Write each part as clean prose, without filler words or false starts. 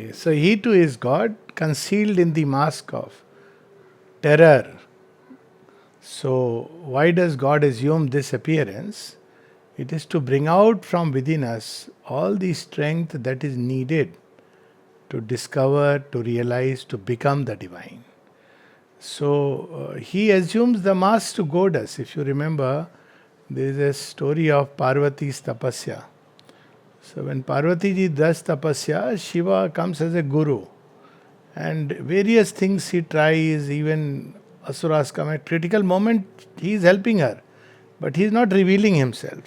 Okay, so he too is God, concealed in the mask of terror. So, why does God assume this appearance? It is to bring out from within us all the strength that is needed to discover, to realize, to become the divine. So, he assumes the mask to goad us. If you remember, there is a story of Parvati's tapasya. So, when Parvati ji does tapasya, Shiva comes as a guru. And various things he tries, even Asuras come at critical moment, he is helping her, but he is not revealing himself.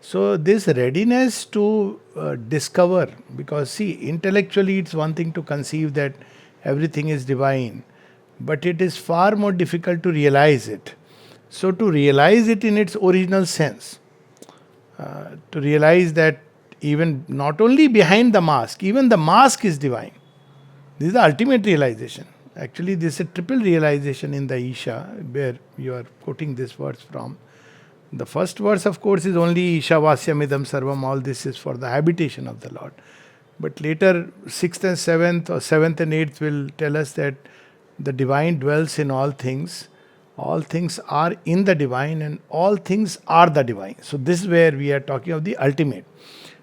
So this readiness to discover, because see, intellectually it's one thing to conceive that everything is divine, but it is far more difficult to realize it. So to realize it in its original sense, to realize that even not only behind the mask, even the mask is divine. This is the ultimate realization. Actually, this is a triple realization in the Isha, where you are quoting this verse from. The first verse, of course, is only Isha Vasyamidam Sarvam, all this is for the habitation of the Lord. But later, 6th and 7th, or 7th and 8th will tell us that the divine dwells in all things are in the divine, and all things are the divine. So, this is where we are talking of the ultimate.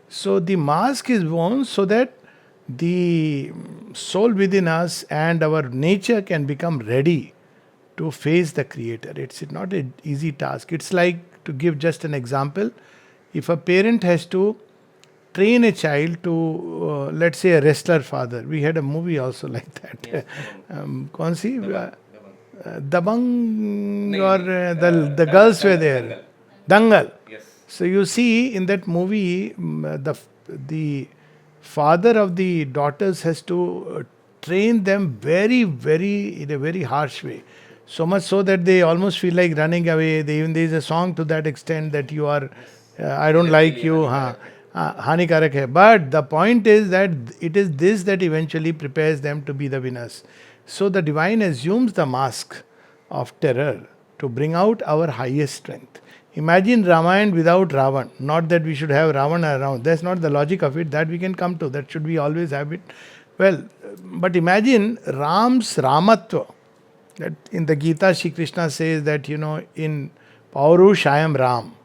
So, the mask is worn so that the soul within us and our nature can become ready to face the Creator. It's not an easy task. It's like, to give just an example, if a parent has to train a child to, let's say, a wrestler father. We had a movie also like that. Yes. कौन सी Dabang. Dabang, नहीं, or नहीं, the girls were there. Dangal. Dangal. Yes. So you see in that movie, the father of the daughters has to train them very, very in a very harsh way. So much so that they almost feel like running away. Even there is a song to that extent that you are, I don't like Really you, हानिकारक Hanikarak hai. But the point is that it is this that eventually prepares them to be the winners. So the divine assumes the mask of terror to bring out our highest strength. Imagine Ramayana without Ravan. Not that we should have Ravana around. That's not the logic of it. That we can come to. That should we always have it. Well, but imagine Ram's Ramatva. That in the Gita, Shri Krishna says that, in Paurush, I am Ram.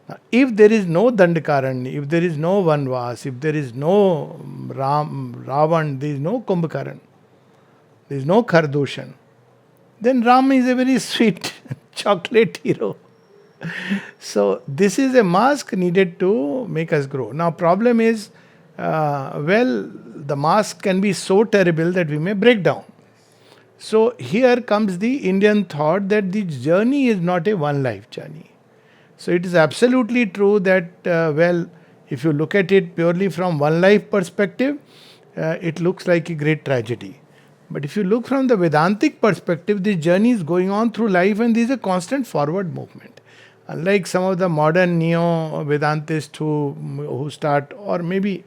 Now, if there is no Dandakaran, if there is no Vanvas, if there is no Ravan, there is no Kumbhakaran, there is no Khardushan, then Ram is a very sweet chocolate hero. So this is a mask needed to make us grow. Now problem is, the mask can be so terrible that we may break down. So here comes the Indian thought that the journey is not a one life journey. So it is absolutely true that, if you look at it purely from one life perspective, it looks like a great tragedy. But if you look from the Vedantic perspective, this journey is going on through life and there is a constant forward movement. Unlike some of the modern neo-Vedantists who start, or maybe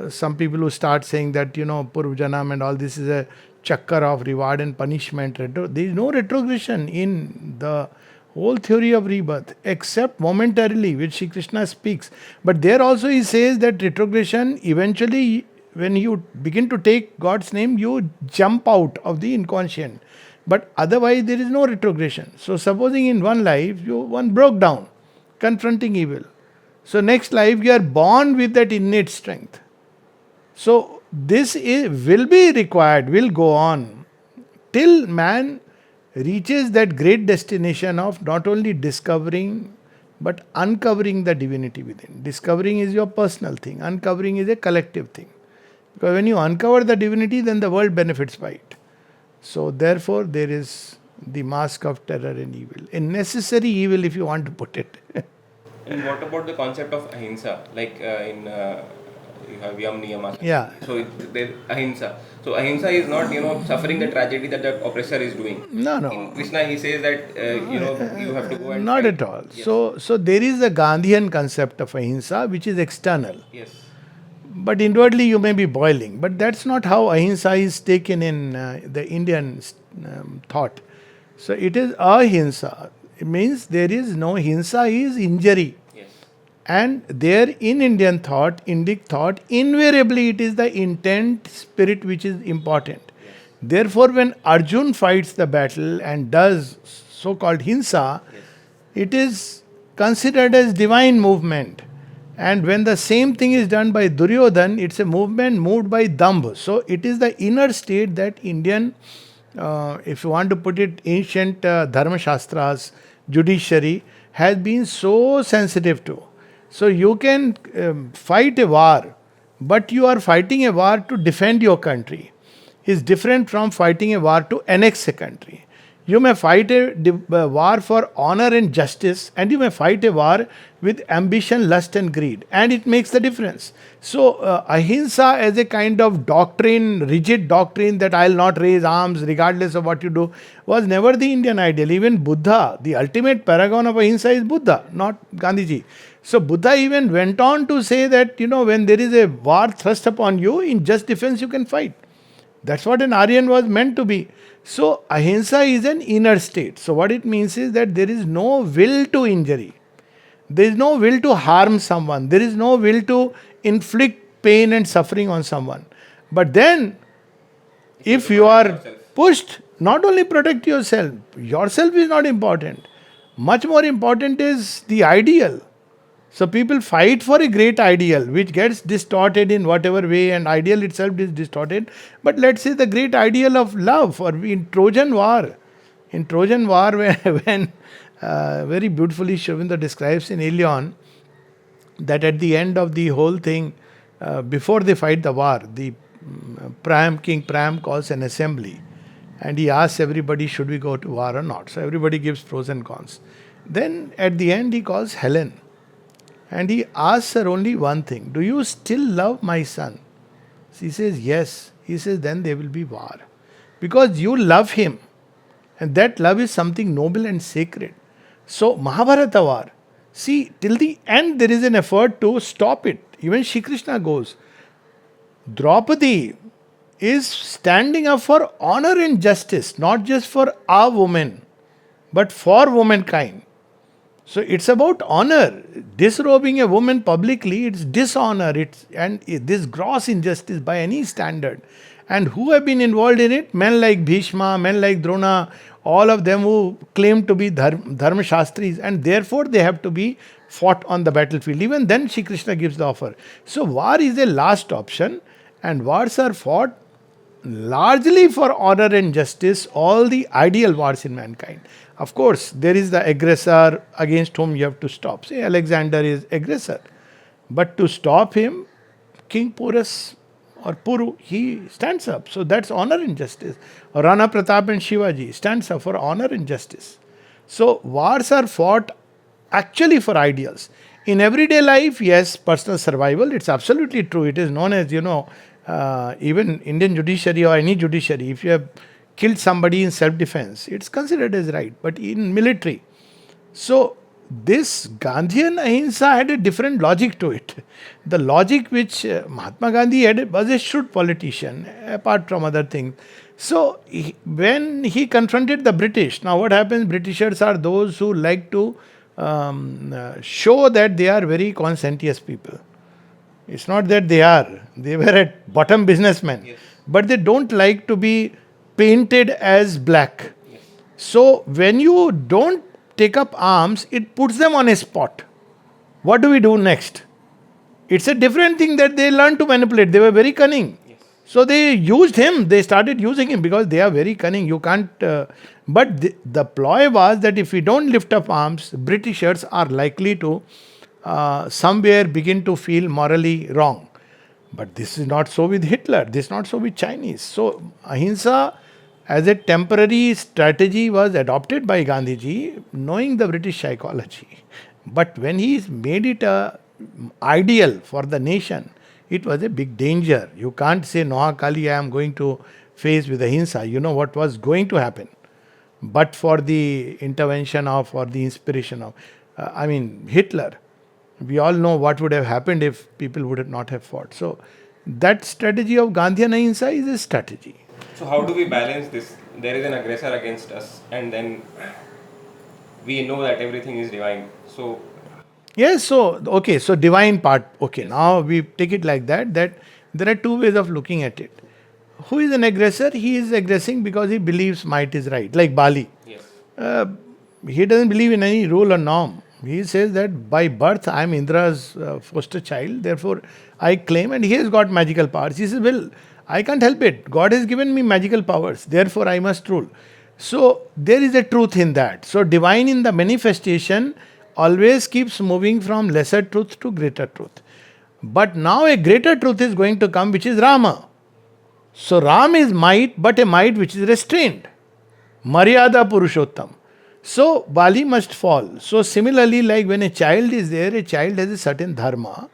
some people who start saying that, Purvjanam and all this is a chakkar of reward and punishment. There is no retrogression in the whole theory of rebirth, except momentarily, which Shri Krishna speaks. But there also he says that retrogression, eventually, when you begin to take God's name, you jump out of the inconscient. But otherwise, there is no retrogression. So, supposing in one life, one broke down, confronting evil. So, next life, you are born with that innate strength. So, will be required, will go on, till man reaches that great destination of not only discovering, but uncovering the divinity within. Discovering is your personal thing, uncovering is a collective thing. Because when you uncover the divinity, then the world benefits by it. So therefore, there is the mask of terror and evil. A necessary evil, if you want to put it. And what about the concept of ahimsa? Like you have yam niyama. Yeah. So there ahimsa. So ahimsa is not suffering the tragedy that the oppressor is doing. No, no. In Krishna, he says that you have to go and not fight. at all. Yes. So there is a Gandhian concept of ahimsa, which is external. Yes. But inwardly you may be boiling. But that's not how ahimsa is taken in the Indian thought. So it is ahimsa. It means there is no hinsa is injury. Yes. And there in Indian thought, Indic thought, invariably it is the intent spirit which is important. Therefore, when Arjun fights the battle and does so called hinsa, it is considered as divine movement. And when the same thing is done by Duryodhan, it's a movement moved by Dambh. So it is the inner state that Indian, if you want to put it, ancient Dharma Shastras, judiciary, has been so sensitive to. So you can fight a war, but you are fighting a war to defend your country. Is different from fighting a war to annex a country. You may fight a war for honor and justice, and you may fight a war with ambition, lust, and greed, and it makes the difference. So, ahimsa as a kind of doctrine, rigid doctrine that I'll not raise arms regardless of what you do, was never the Indian ideal. Even Buddha, the ultimate paragon of ahimsa is Buddha, not Gandhiji. So, Buddha even went on to say that, when there is a war thrust upon you, in just defense you can fight. That's what an Aryan was meant to be. So, ahimsa is an inner state. So, what it means is that there is no will to injury. There is no will to harm someone. There is no will to inflict pain and suffering on someone. But then, if you are pushed, not only protect yourself is not important. Much more important is the ideal. So people fight for a great ideal which gets distorted in whatever way, and ideal itself is distorted. But let's say the great ideal of love, or in Trojan War. In Trojan War, when very beautifully Sri Aurobindo describes in Ilion that at the end of the whole thing, before they fight the war, the King Priam calls an assembly and he asks everybody, should we go to war or not? So everybody gives pros and cons. Then at the end he calls Helen. And he asks her only one thing: do you still love my son? She says, yes. He says, then there will be war. Because you love him. And that love is something noble and sacred. So, Mahabharata war. See, till the end there is an effort to stop it. Even Shri Krishna goes. Draupadi is standing up for honor and justice, not just for a woman, but for womankind. So it's about honor. Disrobing a woman publicly, it's dishonor. And this gross injustice by any standard. And who have been involved in it? Men like Bhishma, men like Drona, all of them who claim to be Dharma Shastris, and therefore they have to be fought on the battlefield. Even then, Shri Krishna gives the offer. So war is a last option, and wars are fought largely for honor and justice, all the ideal wars in mankind. Of course, there is the aggressor against whom you have to stop. Say Alexander is aggressor. But to stop him, King Porus or Puru, he stands up. So that's honor and justice. Or Rana Pratap and Shivaji stands up for honor and justice. So wars are fought actually for ideals. In everyday life, yes, personal survival, it's absolutely true. It is known as, even Indian judiciary or any judiciary, if you have killed somebody in self-defense, it's considered as right. But in military, so this Gandhian Ahinsa had a different logic to it. The logic which Mahatma Gandhi had was a shrewd politician, apart from other things. So when he confronted the British, now what happens? Britishers are those who like to show that they are very conscientious people. It's not that they were at bottom businessmen, Yes. but they don't like to be painted as black. Yes. So when you don't take up arms, it puts them on a spot. What do we do next? It's a different thing that they learned to manipulate. They were very cunning. Yes. So they used him. They started using him because they are very cunning. You can't. But the ploy was that if we don't lift up arms, Britishers are likely to somewhere begin to feel morally wrong. But this is not so with Hitler. This is not so with Chinese. So ahimsa as a temporary strategy was adopted by Gandhiji, knowing the British psychology. But when he made it a ideal for the nation, it was a big danger. You can't say, Noha Kali, I am going to face with ahimsa. You know what was going to happen. But for the intervention of, or the inspiration of, Hitler, we all know what would have happened if people would not have fought. So that strategy of Gandhian Ahinsa is a strategy. So how do we balance this? There is an aggressor against us, and then we know that everything is divine. So Yes, so okay, so divine part. Okay, Yes. now we take it like that. That there are two ways of looking at it. Who is an aggressor? He is aggressing because he believes might is right. Like Bali, Yes. uh, he doesn't believe in any rule or norm. He says that by birth I am Indra's foster child. Therefore, I claim, and he has got magical powers. He says, well, I can't help it. God has given me magical powers. Therefore, I must rule. So there is a truth in that. So divine in the manifestation always keeps moving from lesser truth to greater truth. But now a greater truth is going to come, which is Rama. So Ram is might, but a might which is restrained. Maryada Purushottam. So Bali must fall. So similarly, like when a child is there, a child has a certain dharma,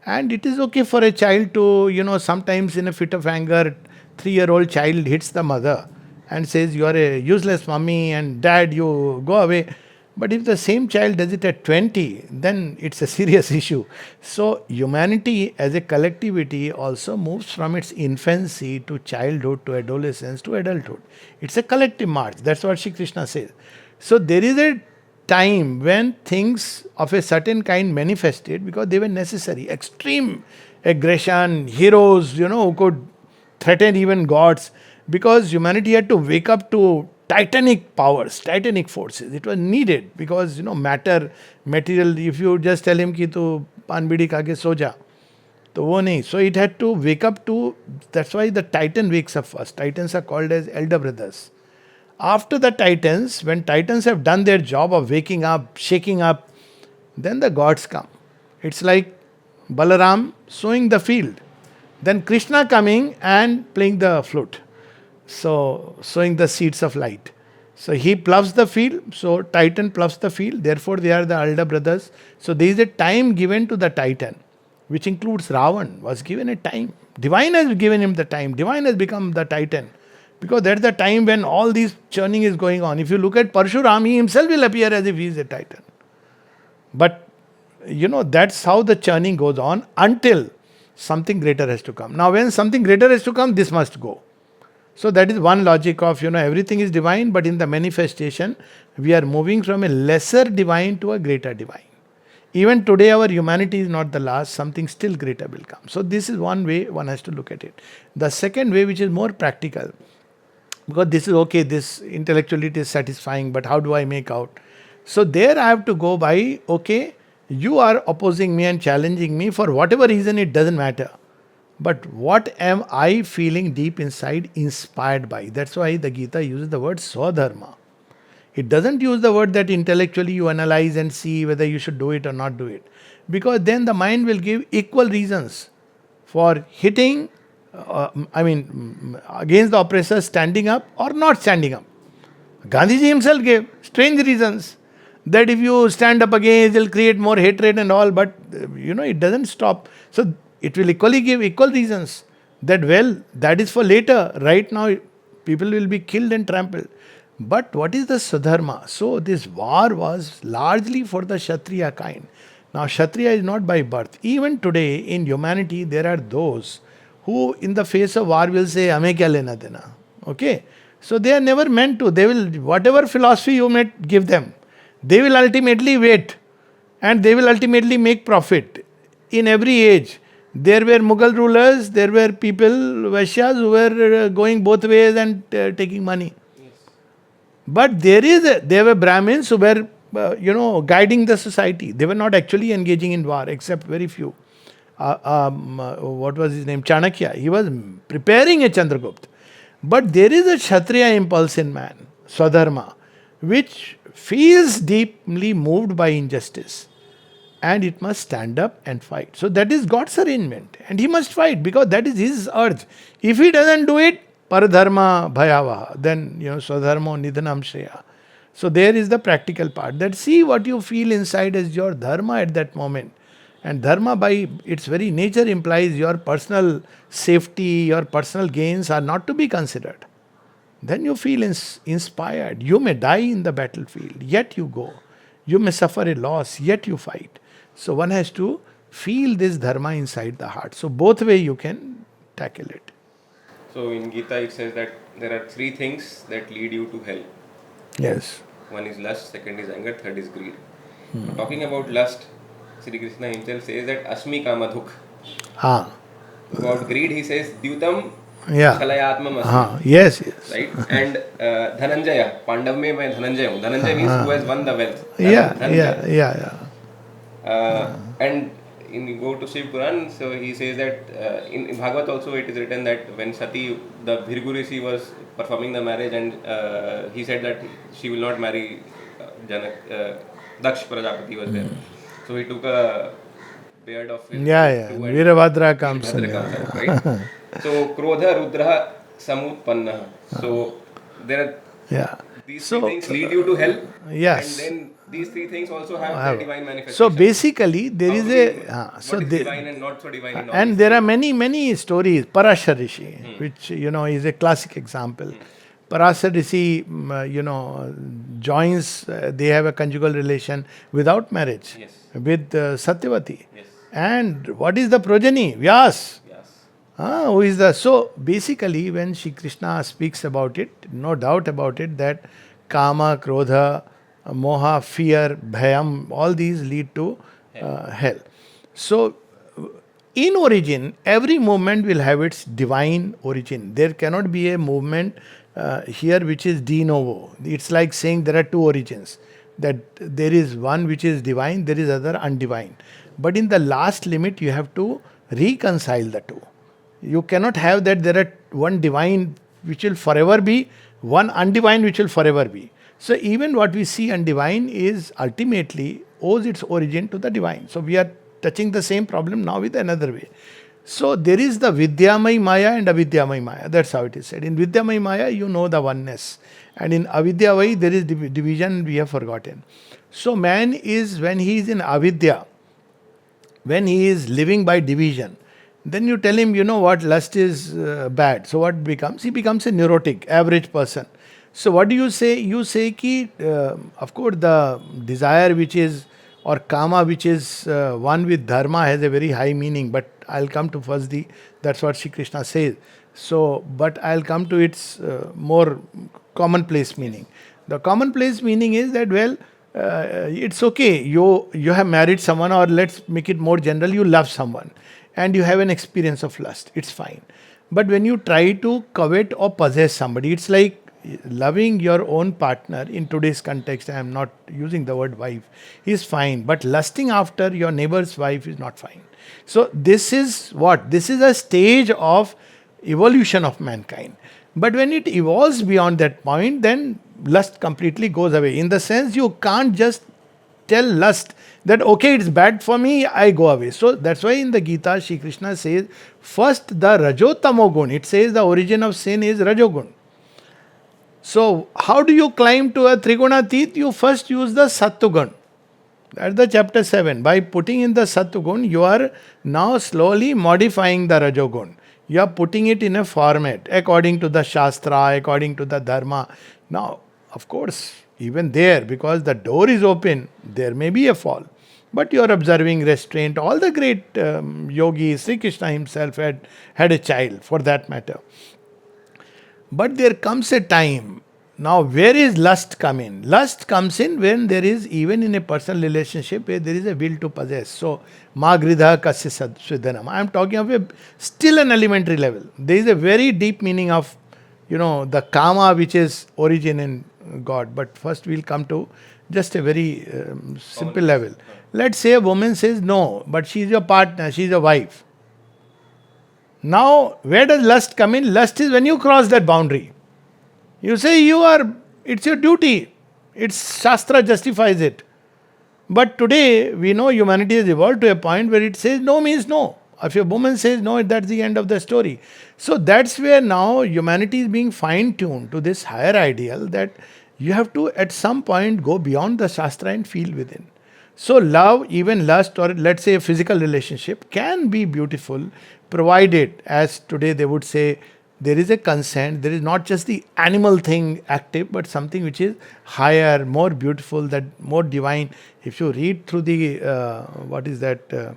and it is okay for a child to, sometimes in a fit of anger, 3-year-old child hits the mother and says, "You are a useless mummy and dad, you go away." But if the same child does it at 20, then it's a serious issue. So, humanity as a collectivity also moves from its infancy to childhood to adolescence to adulthood. It's a collective march. That's what Shri Krishna says. So, there is a time when things of a certain kind manifested because they were necessary. Extreme aggression, heroes, who could threaten even gods because humanity had to wake up to titanic powers, titanic forces. It was needed because matter, material. If you just tell him कि तू पान बीड़ी खा के सो जा, तो वो नहीं. So it had to wake up to. That's why the Titan wakes up first. Titans are called as elder brothers. After the Titans, when Titans have done their job of waking up, shaking up, then the gods come. It's like Balaram sowing the field. Then Krishna coming and playing the flute. So, sowing the seeds of light. So, he plows the field. So, Titan plows the field. Therefore, they are the elder brothers. So, there is a time given to the Titan, which includes Ravan, was given a time. Divine has given him the time. Divine has become the Titan. Because that's the time when all this churning is going on. If you look at Parshuram, he himself will appear as if he is a Titan. But that's how the churning goes on until something greater has to come. Now, when something greater has to come, this must go. So that is one logic of everything is divine, but in the manifestation, we are moving from a lesser divine to a greater divine. Even today, our humanity is not the last, something still greater will come. So, this is one way one has to look at it. The second way, which is more practical, because this is okay, this intellectually it is satisfying, but how do I make out? So there I have to go by, okay, you are opposing me and challenging me for whatever reason, it doesn't matter. But what am I feeling deep inside inspired by? That's why the Gita uses the word swadharma. It doesn't use the word that intellectually you analyze and see whether you should do it or not do it. Because then the mind will give equal reasons for hitting, against the oppressor, standing up or not standing up. Gandhiji himself gave strange reasons that if you stand up against, it'll create more hatred and all, but it doesn't stop. So it will equally give equal reasons that, well, that is for later. Right now, people will be killed and trampled. But what is the Swadharma? So this war was largely for the Kshatriya kind. Now, Kshatriya is not by birth. Even today in humanity, there are those who, in the face of war, will say, "Hame kya lena dena." Okay? So they are never meant to. They will, whatever philosophy you may give them, they will ultimately wait and they will ultimately make profit. In every age, there were Mughal rulers, there were people, Vaishyas, who were going both ways and taking money. Yes. But there were Brahmins who were, guiding the society. They were not actually engaging in war, except very few. What was his name? Chanakya. He was preparing a Chandragupta. But there is a Kshatriya impulse in man, Swadharma, which feels deeply moved by injustice. And it must stand up and fight. So that is God's arrangement. And he must fight because that is his urge. If he doesn't do it, paradharma bhayavaha, then, swadharmo nidhanam shreya. So there is the practical part. That see what you feel inside as your dharma at that moment. And dharma by its very nature implies your personal safety, your personal gains are not to be considered. Then you feel inspired. You may die in the battlefield, yet you go. You may suffer a loss, yet you fight. So one has to feel this dharma inside the heart. So both way you can tackle it. So in Gita it says that there are three things that lead you to hell. Yes. One is lust, second is anger, third is greed. Now, talking about lust, Sri Krishna himself says that Asmi Kamadhuk. Ah, About greed, he says Dyutam yeah. Shalayatmam Asmi. Ah, yes, yes. Right? And Dhananjaya, Pandav mein main Dhananjaya hu. Dhananjaya means who has won the wealth. Yeah, Dhananjaya. yeah. And in you go to Shiv Puran, so he says that in Bhagavad also it is written that when Sati, the Bhirgu Rishi was performing the marriage, and he said that she will not marry Janak, Daksh Prajapati was there. So he took a beard of his Yeah. two and Virabhadra comes. Virabhadra comes out, right? So Krodha Rudra Samutpanna. So there are Yeah. these So, three things lead you to hell. yes. And then these three things also have their divine manifestation. So basically, there How is do we- so what is there, divine and not so divine in all and these there are things? many stories. Parashar Rishi, which is a classic example. Parashar Rishi, joins. They have a conjugal relation without marriage Yes. with Satyavati. Yes. And what is the progeny? Vyas. Yes. Who is the so basically when Shri Krishna speaks about it, no doubt about it that kama, krodha, moha, fear, bhayam, all these lead to hell. So in origin, every movement will have its divine origin. There cannot be a movement here which is de novo. It's like saying there are two origins. That there is one which is divine, there is other undivine. But in the last limit, you have to reconcile the two. You cannot have that there are one divine which will forever be, one undivine which will forever be. So even what we see undivine is ultimately owes its origin to the divine. So we are touching the same problem now with another way. So there is the Vidyamay Maya and Avidyamay Maya. That's how it is said. In Vidyamay Maya, you know the oneness. And in Avidyavai, there is division we have forgotten. So man is, when he is in Avidya, when he is living by division, then you tell him, you know what, lust is bad. So what becomes? He becomes a neurotic, average person. So what do you say? You say ki, of course, the desire which is, or kama which is one with dharma has a very high meaning, but I'll come to first that's what Shri Krishna says. So, but I'll come to its more commonplace meaning. The commonplace meaning is that, well, it's okay. You have married someone, or let's make it more general, you love someone and you have an experience of lust. It's fine. But when you try to covet or possess somebody, it's like loving your own partner. In today's context, I am not using the word wife, is fine. But lusting after your neighbor's wife is not fine. So this is what? This is a stage of evolution of mankind. But when it evolves beyond that point, then lust completely goes away. In the sense, you can't just tell lust that, okay, it's bad for me, I go away. So that's why in the Gita, Shri Krishna says, first the Rajotamo gun. It says the origin of sin is Rajogun. So how do you climb to a Trigunatit? You first use the Sattugun. That's the chapter 7. By putting in the Sattugun, you are now slowly modifying the Rajogun. You are putting it in a format according to the Shastra, according to the Dharma. Now, of course, even there, because the door is open, there may be a fall. But you are observing restraint. All the great yogis, Sri Krishna himself had a child, for that matter. But there comes a time. Now, where is lust come in? Lust comes in when there is, even in a personal relationship, where there is a will to possess. So, magridha kasya swidanam. I am talking of still an elementary level. There is a very deep meaning of, the kama which is origin in God. But first we'll come to just a very simple level. Let's say a woman says no, but she is your partner, she is your wife. Now, where does lust come in? Lust is when you cross that boundary. You say it's your duty. It's Shastra justifies it. But today, we know humanity has evolved to a point where it says no means no. If a woman says no, that's the end of the story. So that's where now humanity is being fine-tuned to this higher ideal that you have to at some point go beyond the Shastra and feel within. So love, even lust, or let's say a physical relationship can be beautiful, provided, as today they would say, there is a consent. There is not just the animal thing active, but something which is higher, more beautiful, that more divine. If you read through the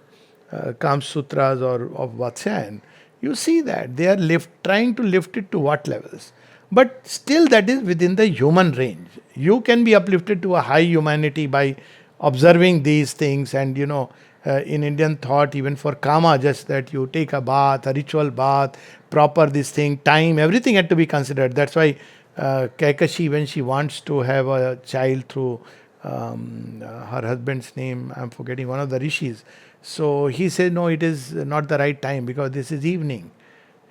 Kam Sutras or of Vatsyayan, you see that they are trying to lift it to what levels. But still, that is within the human range. You can be uplifted to a high humanity by observing these things and in Indian thought, even for karma, just that you take a bath, a ritual bath, proper this thing, time, everything had to be considered. That's why Kaikashi, when she wants to have a child through her husband's name, I'm forgetting, one of the rishis. So he said, no, it is not the right time because this is evening.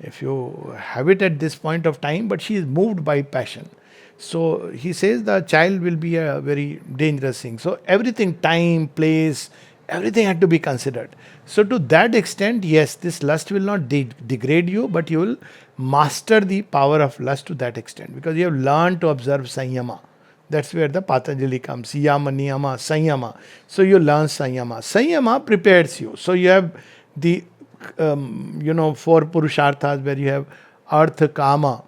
If you have it at this point of time, but she is moved by passion. So he says the child will be a very dangerous thing. So everything, time, place, everything had to be considered. So to that extent, yes, this lust will not degrade you, but you will master the power of lust to that extent because you have learned to observe sanyama. That's where the Patanjali comes. Yama, niyama, sanyama. So you learn sanyama. Sanyama prepares you. So you have the four purusharthas where you have artha, kama.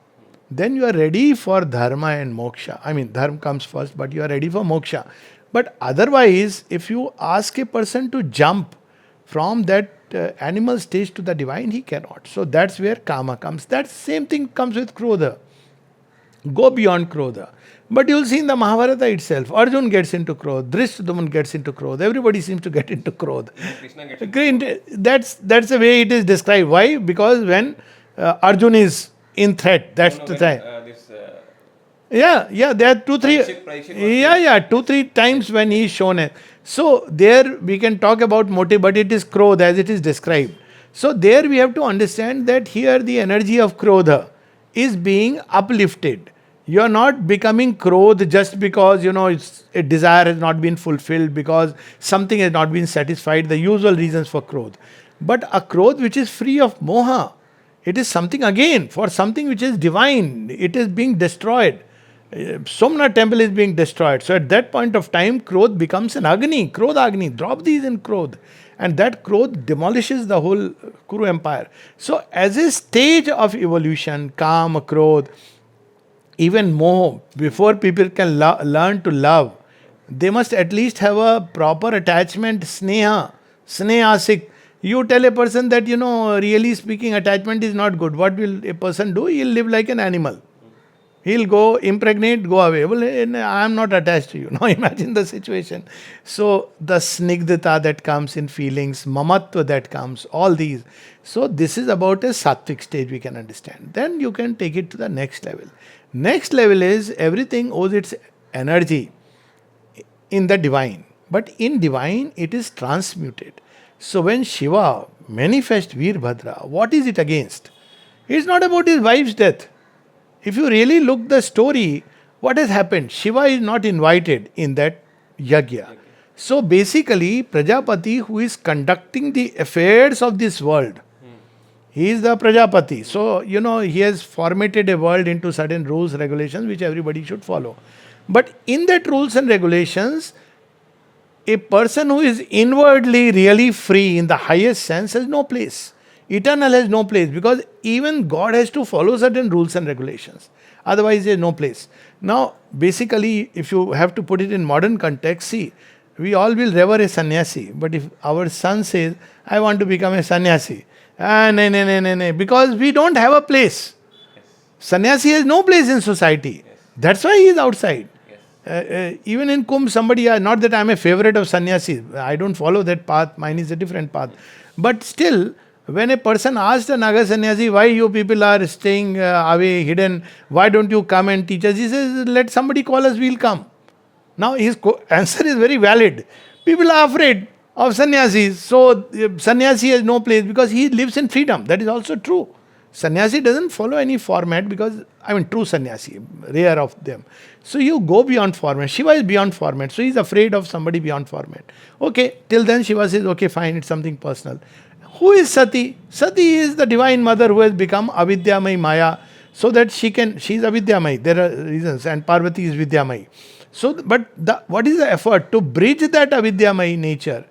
Then you are ready for dharma and moksha. I mean, dharma comes first, but you are ready for moksha. But otherwise, if you ask a person to jump from that animal stage to the divine, he cannot. So that's where kama comes. That same thing comes with krodha. Go beyond krodha. But you'll see in the Mahabharata itself, Arjun gets into krodha, Drishtadyumna gets into krodha, everybody seems to get into krodha. Krishna gets That's the way it is described. Why? Because when Arjun is in threat, that's no, the when, time. this Yeah, there are two, three. Parikshit Yeah, 2, 3 times when he is shown it. So there we can talk about motive, but it is krodha as it is described. So there we have to understand that here the energy of krodha is being uplifted. You are not becoming krodh just because it's a desire has not been fulfilled, because something has not been satisfied, the usual reasons for krodh. But a krodh which is free of moha, it is something again, for something which is divine, it is being destroyed. Somnath temple is being destroyed. So at that point of time, krodh becomes an agni, krodh agni, drop these in krodh. And that krodh demolishes the whole Kuru empire. So as a stage of evolution, kama, krodh, even moha, before people can learn to love, they must at least have a proper attachment, snehasik. You tell a person that, really speaking, attachment is not good. What will a person do? He'll live like an animal. He'll go impregnate, go away. Well, I am not attached to you. Now imagine the situation. So the snigdhata that comes in feelings, mamatva that comes, all these. So this is about a sattvic stage we can understand. Then you can take it to the next level. Next level is everything owes its energy in the divine. But in divine, it is transmuted. So when Shiva manifests Veerbhadra, what is it against? It's not about his wife's death. If you really look the story, what has happened? Shiva is not invited in that yagya. So basically, Prajapati, who is conducting the affairs of this world, he is the Prajapati. So, he has formatted a world into certain rules, regulations, which everybody should follow. But in that rules and regulations, a person who is inwardly really free in the highest sense has no place. Eternal has no place because even God has to follow certain rules and regulations. Otherwise, there is no place. Now, basically, if you have to put it in modern context, see, we all will revere a sannyasi. But if our son says, I want to become a sannyasi, no, because we don't have a place. Sannyasi has no place in society. That's why he is outside. Even in Kumbh, somebody, not that I am a favorite of sannyasis, I don't follow that path, mine is a different path. But still, when a person asks a Naga sannyasi, why you people are staying away, hidden, why don't you come and teach us? He says, let somebody call us, we'll come. Now his answer is very valid. People are afraid of sannyasis, so sannyasi has no place because he lives in freedom. That is also true. Sannyasi doesn't follow any format because, true sannyasi, rare of them. So you go beyond format. Shiva is beyond format, so he's afraid of somebody beyond format. Okay, till then Shiva says, okay, fine, it's something personal. Who is Sati? Sati is the divine mother who has become Avidyamai Maya, so that she is Avidyamai. There are reasons, and Parvati is Vidyamai. So, but what is the effort to bridge that Avidyamai nature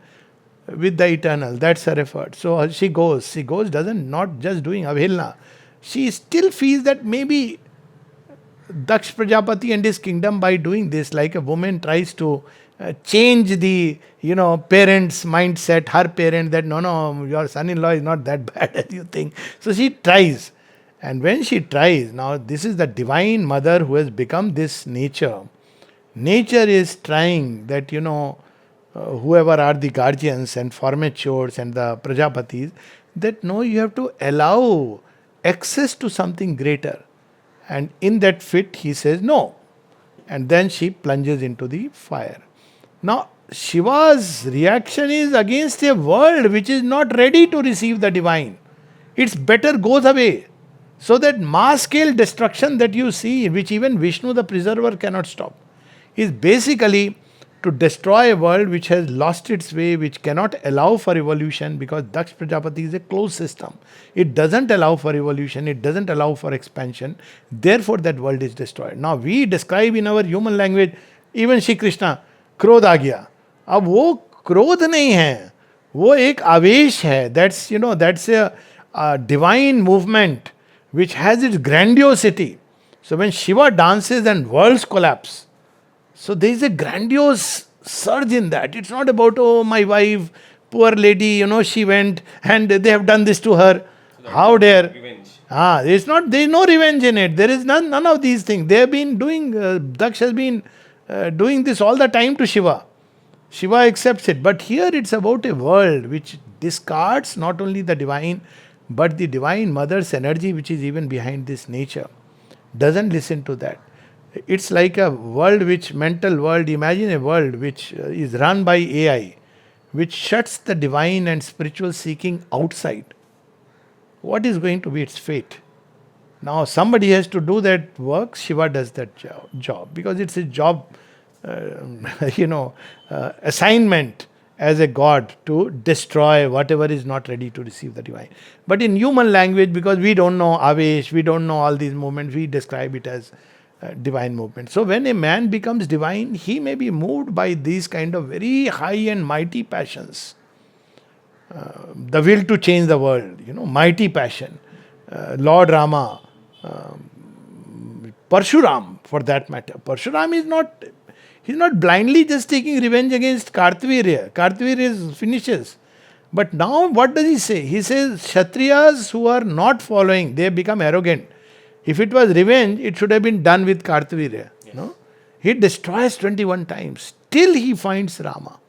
with the eternal? That's her effort. So she goes, doesn't not just doing Avhelna. She still feels that maybe Daksh Prajapati and his kingdom, by doing this, like a woman tries to change the parents' mindset, her parent, that no, your son-in-law is not that bad as you think. So she tries. And when she tries, now this is the divine mother who has become this nature. Nature is trying that, whoever are the guardians and formatures and the prajapatis, that no, you have to allow access to something greater. And in that fit, he says no. And then she plunges into the fire. Now, Shiva's reaction is against a world which is not ready to receive the divine. Its better goes away. So that mass scale destruction that you see, which even Vishnu the preserver cannot stop, is basically to destroy a world which has lost its way, which cannot allow for evolution, because Daksh Prajapati is a closed system. It doesn't allow for evolution, it doesn't allow for expansion. Therefore, that world is destroyed. Now, we describe in our human language, even Shri Krishna, क्रोध आ गया. अब वो क्रोध नहीं है, वो एक आवेश है. That's a divine movement which has its grandiosity. So when Shiva dances and worlds collapse, so there is a grandiose surge in that. It's not about, oh, my wife, poor lady, she went and they have done this to her. How dare? Revenge. There is no revenge in it. There is none of these things. They have been doing, Daksh has been doing this all the time to Shiva. Shiva accepts it. But here it's about a world which discards not only the divine, but the divine mother's energy, which is even behind this nature. Doesn't listen to that. It's like a world mental world, imagine a world which is run by AI, which shuts the divine and spiritual seeking outside. What is going to be its fate? Now somebody has to do that work. Shiva does that job because it's a job, assignment as a god to destroy whatever is not ready to receive the divine. But in human language, because we don't know Avesh, we don't know all these movements, we describe it as divine movement. So when a man becomes divine, he may be moved by these kind of very high and mighty passions. The will to change the world, mighty passion. Lord Rama, Parshuram for that matter. Parshuram he's not blindly just taking revenge against Kartavirya. Kartavirya finishes. But now what does he say? He says Kshatriyas who are not following, they become arrogant. If it was revenge, it should have been done with Kartavirya. Yes. No? He destroys 21 times. Still he finds Rama.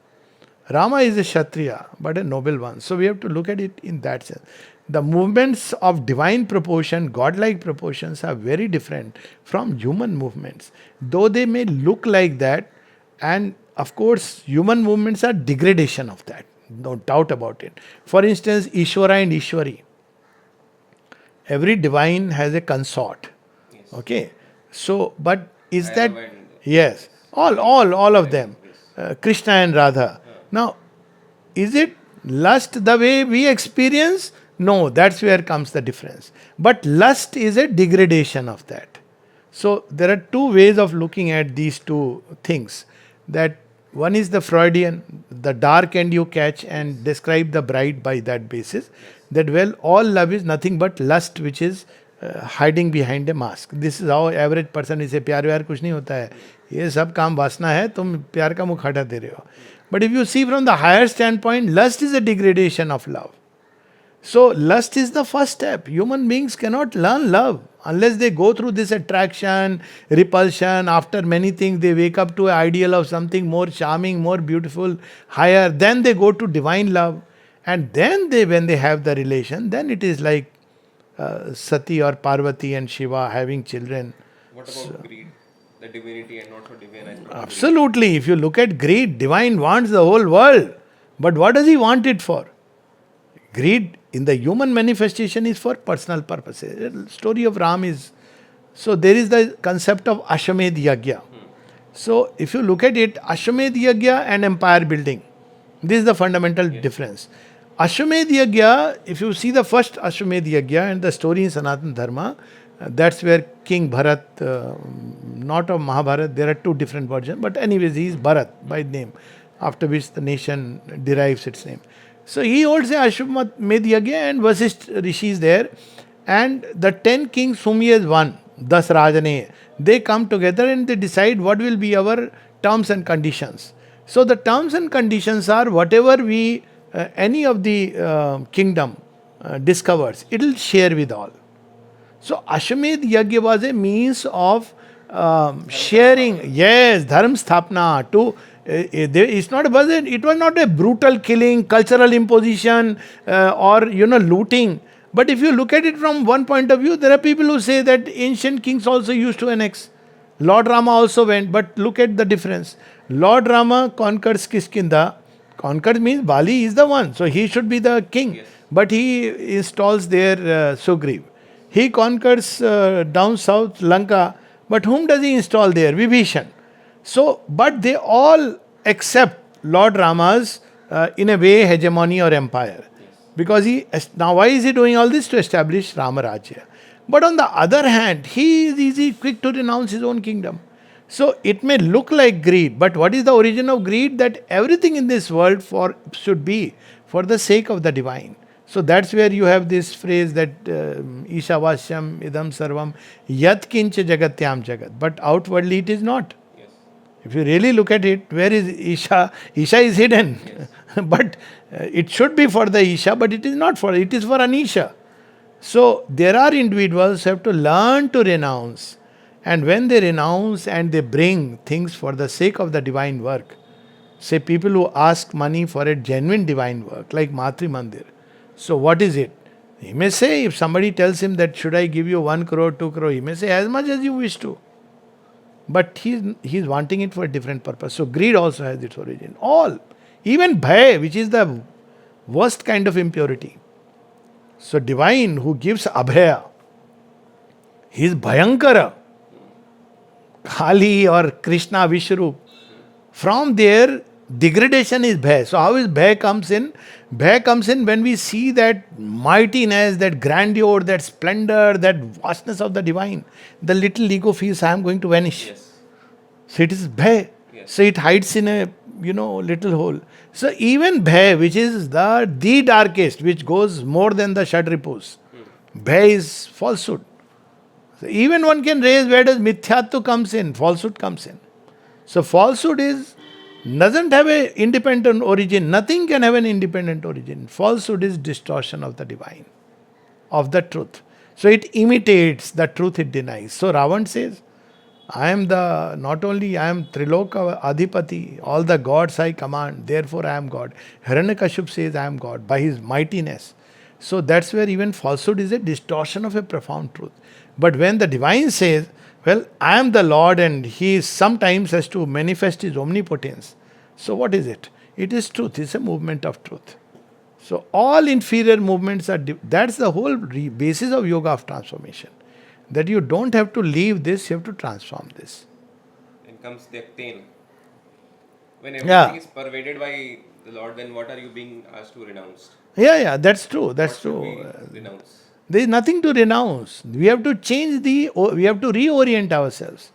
Rama is a Kshatriya, but a noble one. So we have to look at it in that sense. The movements of divine proportion, godlike proportions are very different from human movements. Though they may look like that, and of course human movements are degradation of that. No doubt about it. For instance, Ishvara and Ishwari. Every divine has a consort. Yes. Okay. So, but is I that... have an- Yes. All of them. Yes. Krishna and Radha. Now, is it lust the way we experience? No, that's where comes the difference. But lust is a degradation of that. So there are two ways of looking at these two things. That one is the Freudian, the dark end you catch and describe the bright by that basis. That well, all love is nothing but lust which is hiding behind a mask. This is how average person will say, प्यार व्यार कुछ नहीं होता है, ये सब काम वासना है, तुम प्यार का मुख हटा दे रहे हो. But if you see from the higher standpoint, lust is a degradation of love. So lust is the first step. Human beings cannot learn love unless they go through this attraction, repulsion. After many things, they wake up to an ideal of something more charming, more beautiful, higher. Then they go to divine love. And then when they have the relation, then it is like Sati or Parvati and Shiva having children. What about greed? The divinity and not so divine. Absolutely. If you look at greed, divine wants the whole world. But what does he want it for? Greed in the human manifestation is for personal purposes. The story of Ram is... So there is the concept of Ashwamedh Yagya. So if you look at it, Ashwamedh Yagya and empire building. This is the fundamental difference. Ashwamedh Yagya, if you see the first Ashwamedh Yagya and the story in Sanatana Dharma, that's where King Bharat, not of Mahabharat, there are two different versions, but anyways, he is Bharat by name, after which the nation derives its name. So he holds a Ashwamedh Yagya and Vasisht Rishi is there, and the 10 kings whom he has won, Das Rajane, they come together and they decide what will be our terms and conditions. So the terms and conditions are whatever we, any of the kingdom discovers, it will share with all. So Ashwamedh Yagya was a means of sharing, yes, Dharma Sthapna, to It's not it was not a brutal killing, cultural imposition, or looting. But if you look at it from one point of view, there are people who say that ancient kings also used to annex. Lord Rama also went, but look at the difference. Lord Rama conquers Kiskinda. Conquered means Bali is the one, so he should be the king. Yes. But he installs there Sugriv. He conquers down south Lanka, but whom does he install there? Vibhishan. So, but they all accept Lord Rama's, in a way, hegemony or empire. Because now why is he doing all this? To establish Ramarajya. But on the other hand, he is easy, quick to renounce his own kingdom. So it may look like greed, but what is the origin of greed? That everything in this world should be for the sake of the divine. So that's where you have this phrase that Isha Vasyam idam sarvam yat kincha jagatyam jagat. But outwardly it is not. Yes. If you really look at it, where is Isha? Isha is hidden. Yes. But it should be for the Isha, but it is not for it is for Anisha. So there are individuals who have to learn to renounce. And when they renounce and they bring things for the sake of the divine work, say people who ask money for a genuine divine work, like Matri Mandir. So what is it? He may say, if somebody tells him that should I give you 1 crore, 2 crore, he may say as much as you wish to. But he's wanting it for a different purpose. So greed also has its origin. All. Even bhaya, which is the worst kind of impurity. So divine who gives abhaya, he is bhayankara. Kali or Krishna Vishru. From there, degradation is bhaya. So how is bhaya comes in? Bhaya comes in when we see that mightiness, that grandeur, that splendor, that vastness of the divine. The little ego feels I am going to vanish. Yes. So it is bhaya. Yes. So it hides in a little hole. So even bhaya, which is the darkest, which goes more than the shadripus, bhaya is falsehood. So even one can raise where does mithyatva comes in, falsehood comes in. So falsehood doesn't have an independent origin. Nothing can have an independent origin. Falsehood is distortion of the divine, of the truth. So it imitates the truth it denies. So Ravan says, I am Triloka Adhipati, all the gods I command, therefore I am God. Hiranyakashipu says I am God by his mightiness. So that's where even falsehood is a distortion of a profound truth. But when the divine says, well, I am the Lord and he sometimes has to manifest his omnipotence. So what is it? It is truth, it's a movement of truth. So all inferior movements that's the whole basis of yoga of transformation. That you don't have to leave this, you have to transform this. Then comes the Yakten. When everything is pervaded by the Lord, then what are you being asked to renounce? Yeah, that's true. That's what true. should we renounce? There is nothing to renounce. We have to change we have to reorient ourselves.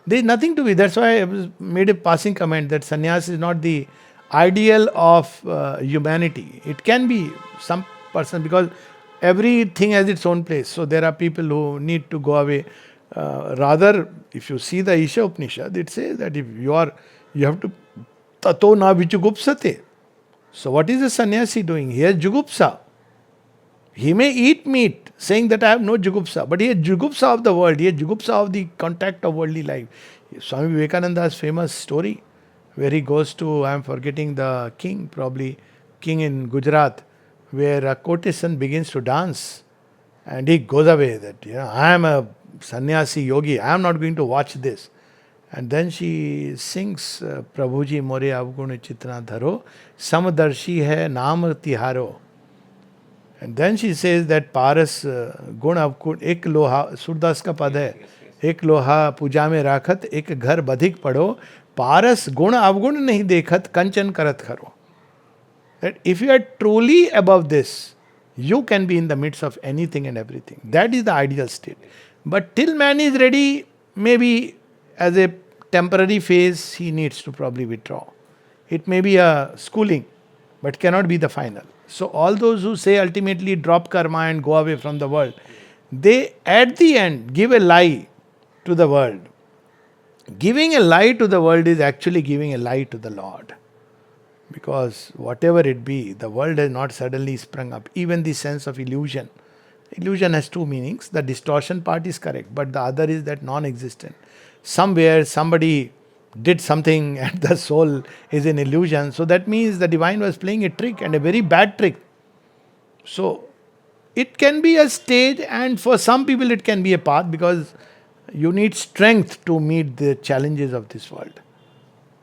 There is nothing to be. That's why I made a passing comment that sannyas is not the ideal of humanity. It can be some person because everything has its own place. So there are people who need to go away. Rather, if you see the Isha Upanishad, it says that if you have to tato na vichugupsate. So what is a sannyasi doing? He has jugupsa. He may eat meat, saying that I have no jugupsa, but he has jugupsa of the world, he has jugupsa of the contact of worldly life. Swami Vivekananda's famous story, where he goes to, I am forgetting the king, probably king in Gujarat, where a courtesan begins to dance, and he goes away that, I am a sannyasi yogi, I am not going to watch this. And then she sings, Prabhuji more avguna chitna dharo, samadarshi hai naam tiharo. And then she says that Paras gun avgun ek loha, Surdas ka pad hai, ek loha puja mein rakhat, ek ghar badhik padho, Paras gun avgun nahi dekhat, kanchan karat kharo. That if you are truly above this, you can be in the midst of anything and everything. That is the ideal state. But till man is ready, maybe as a temporary phase, he needs to probably withdraw. It may be a schooling, but cannot be the final. So all those who say ultimately drop karma and go away from the world, they at the end give a lie to the world. Giving a lie to the world is actually giving a lie to the Lord. Because whatever it be, the world has not suddenly sprung up. Even the sense of illusion. Illusion has two meanings. The distortion part is correct, but the other is that non-existent. Somewhere somebody did something and the soul is an illusion. So that means the divine was playing a trick, and a very bad trick. So it can be a stage, and for some people it can be a path, because you need strength to meet the challenges of this world.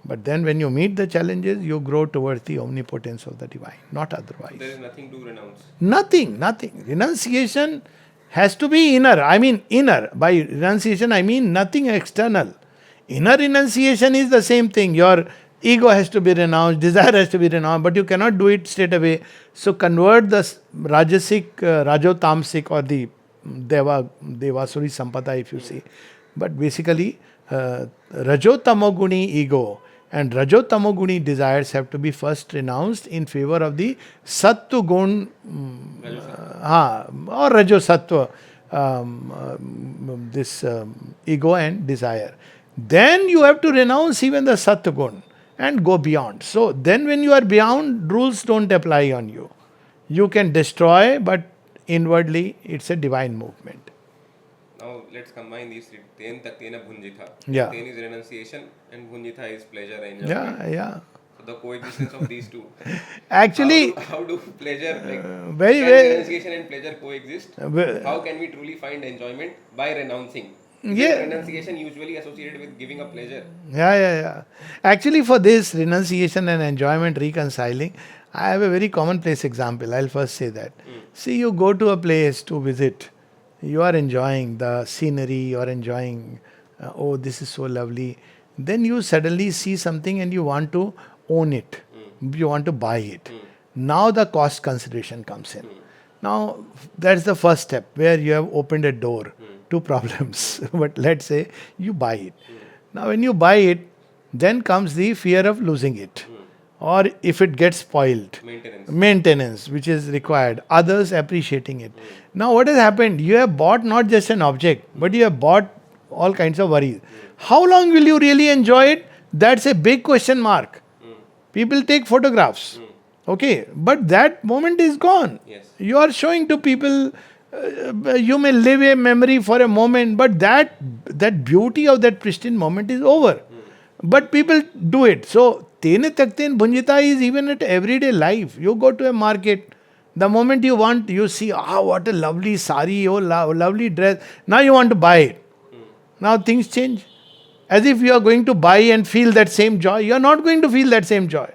But then when you meet the challenges, you grow towards the omnipotence of the divine, not otherwise. There is nothing to renounce. Nothing. Renunciation has to be inner. I mean inner. By renunciation, I mean nothing external. Inner renunciation is the same thing. Your ego has to be renounced, desire has to be renounced, but you cannot do it straight away. So convert the Rajasic, Rajotamasic, or the Devasuri Sampada, if you see. But basically, Rajotamoguni ego and Rajotamoguni desires have to be first renounced in favor of the Sattu Gun, or Rajo Sattva, this ego and desire. Then you have to renounce even the Sattu Gun and go beyond. So then when you are beyond, rules don't apply on you. You can destroy, but inwardly it's a divine movement. Now let's combine these three. Ten taktena bhunjitha. Yeah. Ten is renunciation and bhunjitha is pleasure and enjoyment. Yeah. So the coexistence of these two. Actually, how do pleasure, very, can very. renunciation and pleasure coexist? How can we truly find enjoyment? By renouncing. Yeah. Renunciation usually associated with giving up pleasure. Yeah. Actually, for this renunciation and enjoyment reconciling, I have a very commonplace example. I'll first say that. See, you go to a place to visit, you are enjoying the scenery, you are enjoying, oh, this is so lovely. Then you suddenly see something and you want to own it, you want to buy it. Now the cost consideration comes in. Now, that's the first step where you have opened a door to problems. But let's say you buy it. Now, when you buy it, then comes the fear of losing it. Or if it gets spoiled, maintenance which is required, others appreciating it. Now, what has happened? You have bought not just an object, but you have bought all kinds of worries. How long will you really enjoy it? That's a big question mark. People take photographs. Okay, but that moment is gone. Yes. You are showing to people, you may live a memory for a moment, but that beauty of that pristine moment is over. But people do it. So, Tene Takten Bhunjita is even at everyday life. You go to a market, the moment you want, you see, what a lovely sari, lovely dress. Now you want to buy it. Now things change. As if you are going to buy and feel that same joy. You are not going to feel that same joy.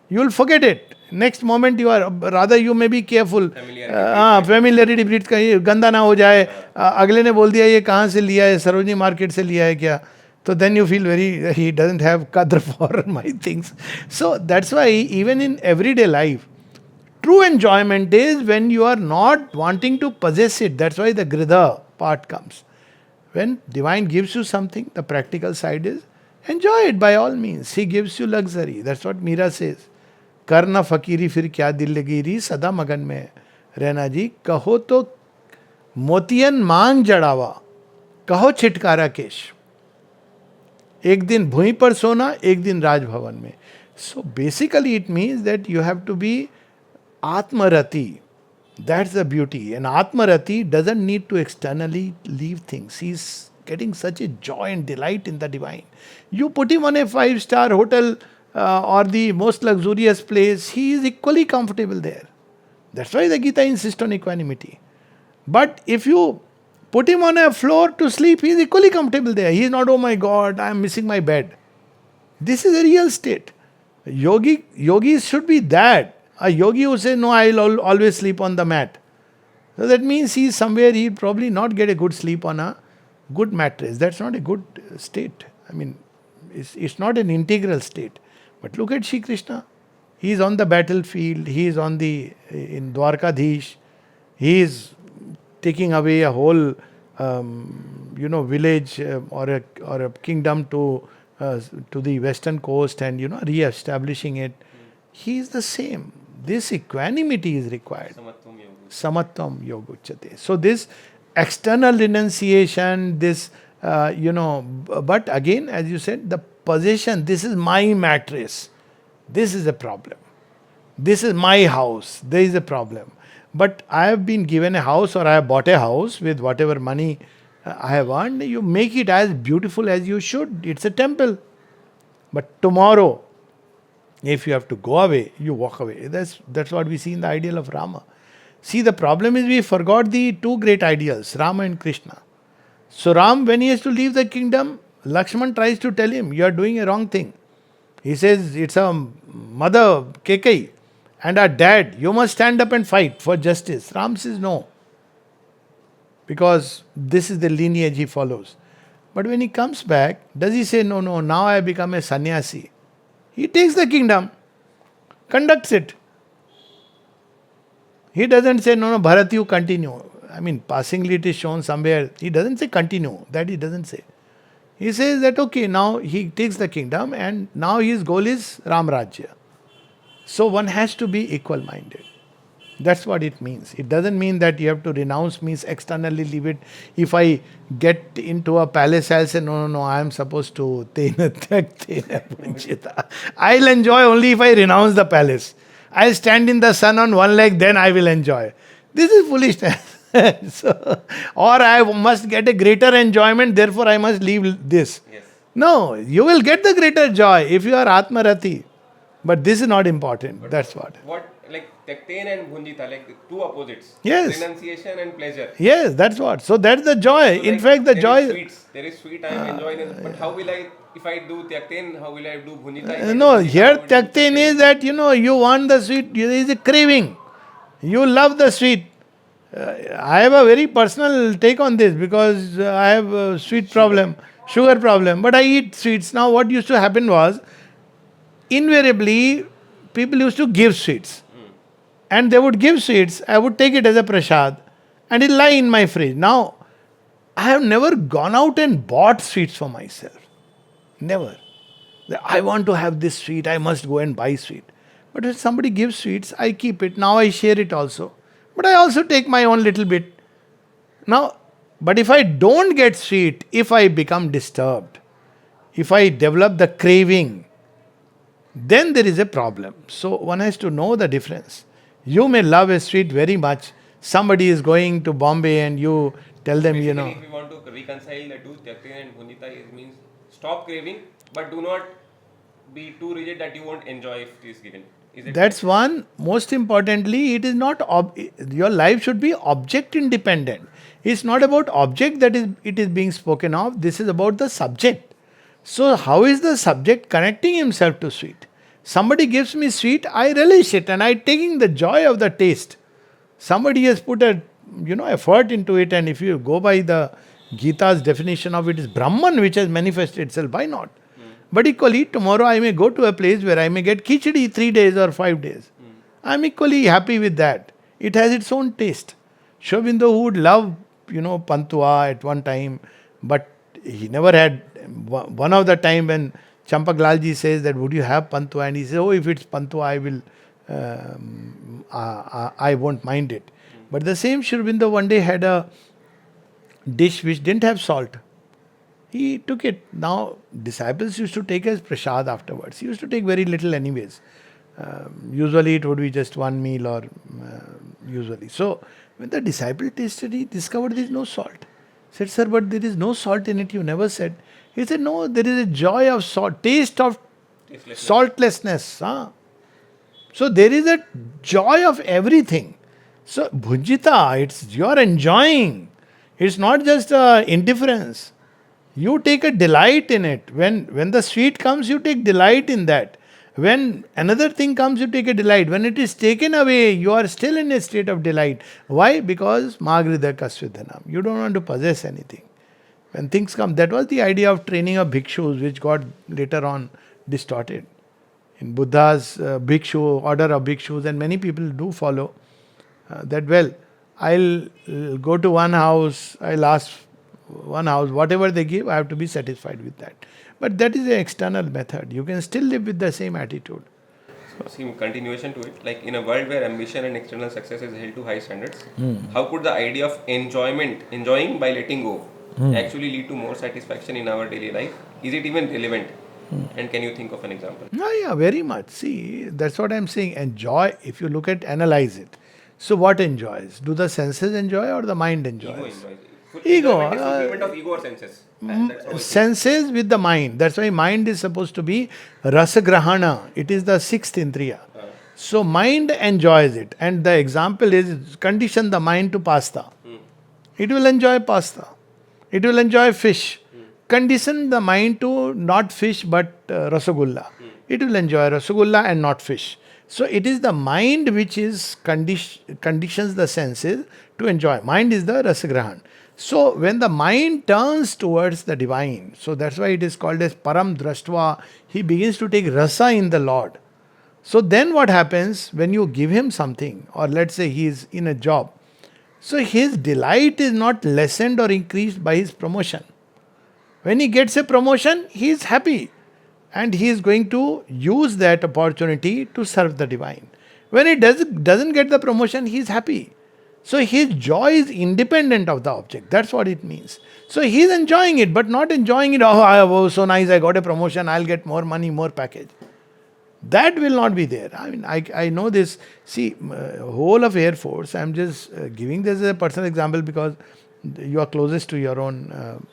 You will forget it. Next moment you may be careful. Familiarity breeds कहीं गंदा ना हो जाए. अगले ने बोल दिया ये कहाँ से लिया है, सरोजनी मार्केट से लिया है क्या? So then you feel he doesn't have qadr for my things. So that's why even in everyday life, true enjoyment is when you are not wanting to possess it. That's why the gridha part comes. When divine gives you something, the practical side is enjoy it by all means. He gives you luxury. That's what Meera says. करना फकीरी फिर क्या दिल लगीरी सदा मगन में रहना जी कहो तो मोतियन मांग जड़ावा कहो छिटकारा केश एक दिन भूमि पर सोना एक दिन राजभवन में. So basically it means that you have to be Atmarati. That's the beauty. And Atmarati doesn't need to externally leave things. He's getting such a joy and delight in the divine. You put him on a 5-star hotel or the most luxurious place, he is equally comfortable there. That's why the Gita insists on equanimity. But if you put him on a floor to sleep, he is equally comfortable there. He is not, oh my God, I am missing my bed. This is a real state. Yogis should be that. A yogi who says, no, I will always sleep on the mat. So that means he is somewhere, he will probably not get a good sleep on a good mattress. That's not a good state. I mean, it's not an integral state. But look at Shri Krishna. He is on the battlefield. He is in Dwarkadhish. He is taking away a whole, village or a kingdom to the western coast and re-establishing it. He is the same. This equanimity is required. Samatvam yoguchyate. So this external renunciation, but again, as you said, the possession, this is my mattress. This is a problem. This is my house. There is a problem. But I have been given a house or I have bought a house with whatever money I have earned. You make it as beautiful as you should. It's a temple. But tomorrow, if you have to go away, you walk away. That's what we see in the ideal of Rama. See, the problem is we forgot the two great ideals, Rama and Krishna. So Ram, when he has to leave the kingdom, Lakshman tries to tell him, you are doing a wrong thing. He says, it's a mother, Kekai, and a dad. You must stand up and fight for justice. Ram says no, because this is the lineage he follows. But when he comes back, does he say, no, no, now I become a sannyasi? He takes the kingdom, conducts it. He doesn't say, no, no, Bharat, you continue. I mean, passingly it is shown somewhere. He doesn't say continue. That he doesn't say. He says that, okay, now he takes the kingdom and now his goal is Ram Rajya. So one has to be equal-minded. That's what it means. It doesn't mean that you have to renounce, means externally leave it. If I get into a palace, I'll say, no, no, no, I am supposed to tena tyak tena punchita. I'll enjoy only if I renounce the palace. I'll stand in the sun on one leg, then I will enjoy. This is foolishness. Or I must get a greater enjoyment, therefore I must leave this. Yes. No, you will get the greater joy if you are Atmarati. But this is not important. But that's what. What, like Tekten and Bhunjita, like the two opposites. Yes. Renunciation and pleasure. Yes, that's what. So that's the joy. So In like, fact, the there joy. is sweets. There is sweet I am enjoying it. But how will I, if I do Tekten, how will I do Bhunjita? If I No, do Bhunjita, here how will I do Tyakten is that, you want the sweet. There is a craving. You love the sweet. I have a very personal take on this because I have a sweet problem, sugar problem. But I eat sweets. Now, what used to happen was, invariably, people used to give sweets. And they would give sweets. I would take it as a prasad. And it'll lie in my fridge. Now, I have never gone out and bought sweets for myself. Never. I want to have this sweet, I must go and buy sweet. But if somebody gives sweets, I keep it. Now I share it also. But I also take my own little bit. Now, but if I don't get sweet, if I become disturbed, if I develop the craving, then there is a problem. So one has to know the difference. You may love a sweet very much. Somebody is going to Bombay and you tell them, Basically, if we want to reconcile the two, Tekten and Bhunjita, it means stop craving, but do not be too rigid that you won't enjoy if it is given. Is it That's one. Most importantly, it is not your life should be object independent. It's not about object that it is being spoken of. This is about the subject. So how is the subject connecting himself to sweet? Somebody gives me sweet, I relish it and I taking the joy of the taste. Somebody has put a effort into it, and if you go by the Gita's definition of it, is Brahman which has manifested itself. Why not? But equally, tomorrow I may go to a place where I may get khichdi 3 days or 5 days. I'm equally happy with that. It has its own taste. Aurobindo, who would love, Pantua at one time, but he never had. One of the time when Champak Lalji says that, would you have Pantua? And he says, oh, if it's Pantua, I will, I won't mind it. But the same Aurobindo one day had a dish which didn't have salt. He took it. Now, disciples used to take as prasad afterwards. He used to take very little anyways. Usually it would be just one meal or usually. So, when the disciple tasted, he discovered there is no salt. Said, sir, but there is no salt in it, you never said. He said, no, there is a joy of salt, taste of saltlessness. Huh? So, there is a joy of everything. So, Bhunjita, you're enjoying. It's not just indifference. You take a delight in it. When the sweet comes, you take delight in that. When another thing comes, you take a delight. When it is taken away, you are still in a state of delight. Why? Because Magrida Kasvidhanam. You don't want to possess anything. When things come, that was the idea of training of bhikshus, which got later on distorted. In Buddha's bhikshu, order of bhikshus, and many people do follow that, I'll go to one house, I'll ask one house, whatever they give, I have to be satisfied with that. But that is an external method. You can still live with the same attitude. See, continuation to it, like in a world where ambition and external success is held to high standards, how could the idea of enjoying by letting go, actually lead to more satisfaction in our daily life? Is it even relevant? And can you think of an example? Yeah, very much. See, that's what I'm saying. Enjoy, if you analyze it. So what enjoys? Do the senses enjoy or the mind enjoys? Ego enjoys it. Ego. Enjoyment is fulfillment of ego or senses. That's how I see it. Senses with the mind. That's why mind is supposed to be rasagrahana. It is the sixth indriya. So mind enjoys it. And the example is condition the mind to pasta. It will enjoy pasta. It will enjoy fish. Condition the mind to not fish but rasagulla. It will enjoy rasagulla and not fish. So it is the mind which is conditions the senses to enjoy. Mind is the rasagrahan. So when the mind turns towards the divine, so that's why it is called as param drashtva, he begins to take rasa in the Lord. So then what happens when you give him something, or let's say he is in a job, so his delight is not lessened or increased by his promotion. When he gets a promotion, he is happy and he is going to use that opportunity to serve the divine. When he doesn't get the promotion, he is happy. So his joy is independent of the object. That's what it means. So he is enjoying it, but not enjoying it, oh, so nice, I got a promotion, I'll get more money, more package. That will not be there. I mean, I know this. See, whole of Air Force, I'm just giving this as a personal example because you are closest to your own,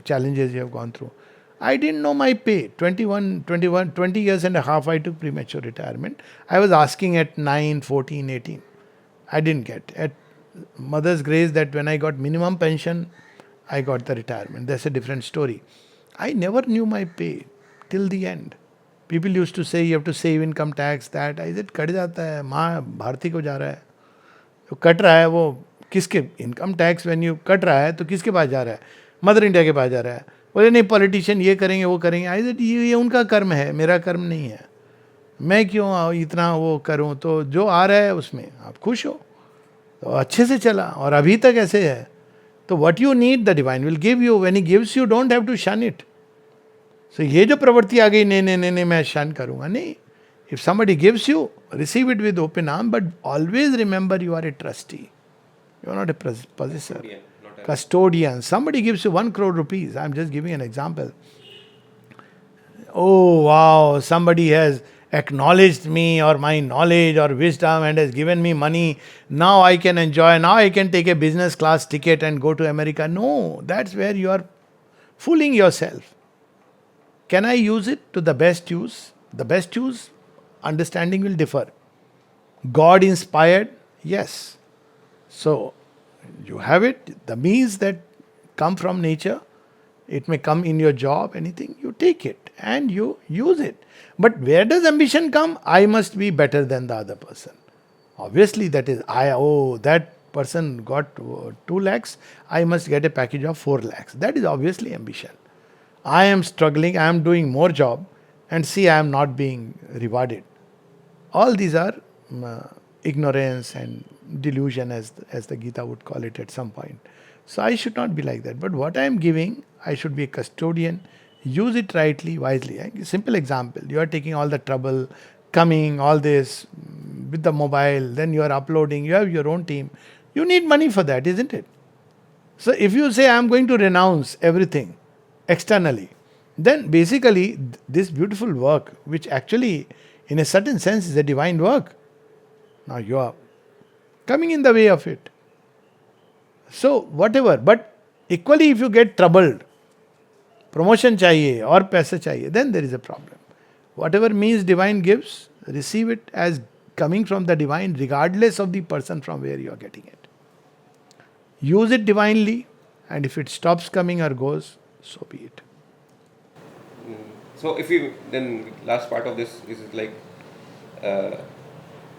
challenges you have gone through. I didn't know my pay. 20 years and a half, I took premature retirement. I was asking at 9, 14, 18. I didn't get. At Mother's grace that when I got minimum pension, I got the retirement. That's a different story. I never knew my pay till the end. People used to say you have to save income tax, that. I said, cut जाता है, माँ भारती को जा रहा है. तो cut रहा है वो किसके income tax when you cut रहा है तो किसके पास जा रहा है? मदर इंडिया के पास जा रहा है. बोले नहीं पॉलिटिशियन ये करेंगे वो करेंगे. आई सेड ये उनका कर्म है, मेरा कर्म नहीं है. मैं क्यों इतना वो करूँ? तो जो आ रहा है उसमें आप खुश हो तो अच्छे से चला और अभी तक ऐसे है. तो what you need the divine will give you. When he gives you don't have to shun it. So ये जो प्रवृत्ति आ गई नहीं मैं शन करूँगा, नहीं. If somebody gives you receive it with open arm, but always remember you are a trustee, you are not a possessor, custodian. Somebody gives you 1 crore rupees. I'm just giving an example. Oh wow, somebody has acknowledged me or my knowledge or wisdom and has given me money. Now I can enjoy. Now I can take a business class ticket and go to America. No, that's where you are fooling yourself. Can I use it to the best use? The best use, understanding will differ. God inspired, yes. So you have it, the means that come from nature. It may come in your job, anything, you take it and you use it. But where does ambition come? I must be better than the other person. Obviously that is, that person got 2 lakhs, I must get a package of 4 lakhs. That is obviously ambition. I am struggling, I am doing more job and see I am not being rewarded. All these are ignorance and delusion as the Gita would call it at some point. So I should not be like that. But what I am giving, I should be a custodian, use it rightly, wisely. Simple example, you are taking all the trouble, coming, all this, with the mobile, then you are uploading, you have your own team. You need money for that, isn't it? So if you say I am going to renounce everything externally, then basically this beautiful work, which actually in a certain sense is a divine work, now you are coming in the way of it. So whatever, but equally if you get troubled, promotion chahiye or paisa chahiye, then there is a problem. Whatever means divine gives, receive it as coming from the divine regardless of the person from where you are getting it. Use it divinely, and if it stops coming or goes, so be it. So if we, then last part of this is like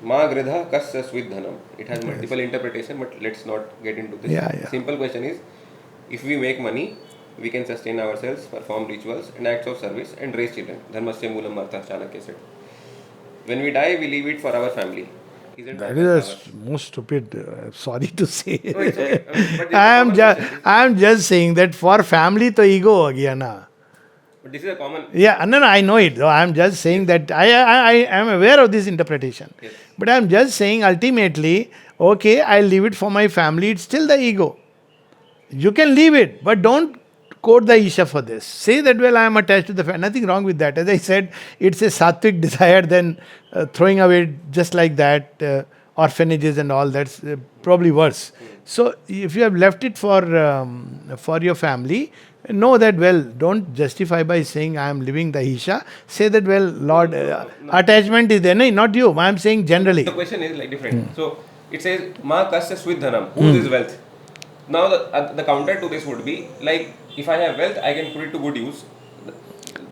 Ma Gridha Kasya Svidhanam. It has multiple interpretation, but let's not get into this. Simple question is, if we make money, we can sustain ourselves, perform rituals and acts of service and raise children. Dharmasya Moolam Artha, Chanakya said. When we die, we leave it for our family. Isn't that is the most stupid, sorry to say. No, it's okay. I am just saying that for family to ego ho gaya na. But this is a common... Yeah, no, I know it. I am just saying that I am aware of this interpretation. Yes. But I am just saying ultimately, okay, I'll leave it for my family. It's still the ego. You can leave it, but don't quote the Isha for this. Say that, well, I am attached to the family. Nothing wrong with that. As I said, it's a sattvic desire, then throwing away just like that. orphanages and all, that's probably worse. So if you have left it for your family, know that, well, don't justify by saying I am living the Isha. Say that, well, Lord, No. attachment is there. No, not you. I am saying generally. The question is like different. So it says Ma kasya swidhanam, whose is wealth? Now the counter to this would be like, if I have wealth, I can put it to good use.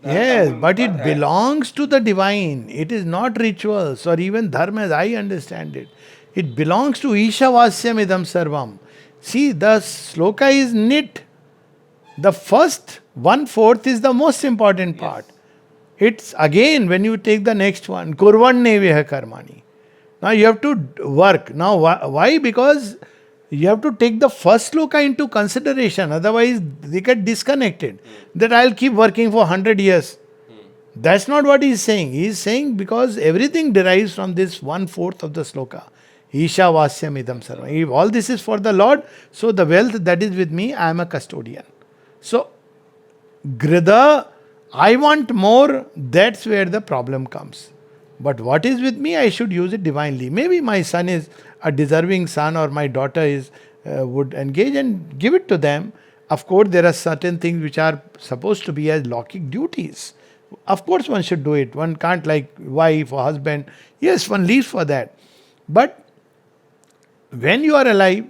Yes, but it belongs to the divine. It is not rituals or even dharma as I understand it. It belongs to Isha Vasyam Idam Sarvam. See, the sloka is knit. The first 1/4 is the most important part. It's again when you take the next one, Kurvanneveha Karmani. Now you have to work. Now why? Because you have to take the first sloka into consideration. Otherwise, they get disconnected. That I'll keep working for 100 years. That's not what he's saying. He's saying because everything derives from this 1/4 of the sloka. Isha Vasyam Idam Sarva. If all this is for the Lord, so the wealth that is with me, I am a custodian. So, Grida, I want more, that's where the problem comes. But what is with me, I should use it divinely. Maybe my son is a deserving son or my daughter is would engage and give it to them. Of course, there are certain things which are supposed to be as Laukic duties. Of course, one should do it. One can't like wife or husband. Yes, one leaves for that. But when you are alive,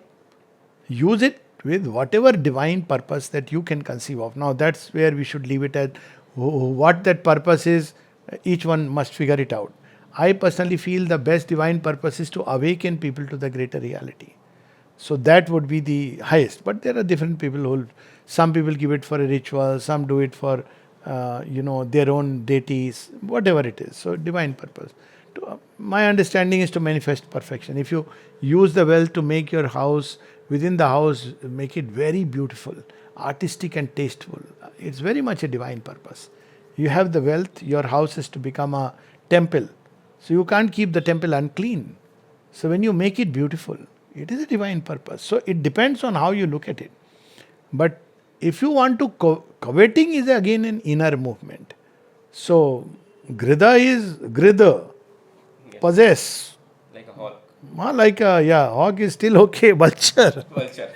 use it with whatever divine purpose that you can conceive of. Now, that's where we should leave it at. What that purpose is, each one must figure it out. I personally feel the best divine purpose is to awaken people to the greater reality. So that would be the highest. But there are different people who, some people give it for a ritual, some do it for, their own deities, whatever it is. So divine purpose. My understanding is to manifest perfection. If you use the wealth to make your house, within the house, make it very beautiful, artistic and tasteful, it's very much a divine purpose. You have the wealth, your house is to become a temple. So you can't keep the temple unclean. So when you make it beautiful, it is a divine purpose. So it depends on how you look at it. But if you want to, coveting is again an inner movement. So grida is grida, possess. Like a hawk. Hawk is still okay, vulture. Vulture.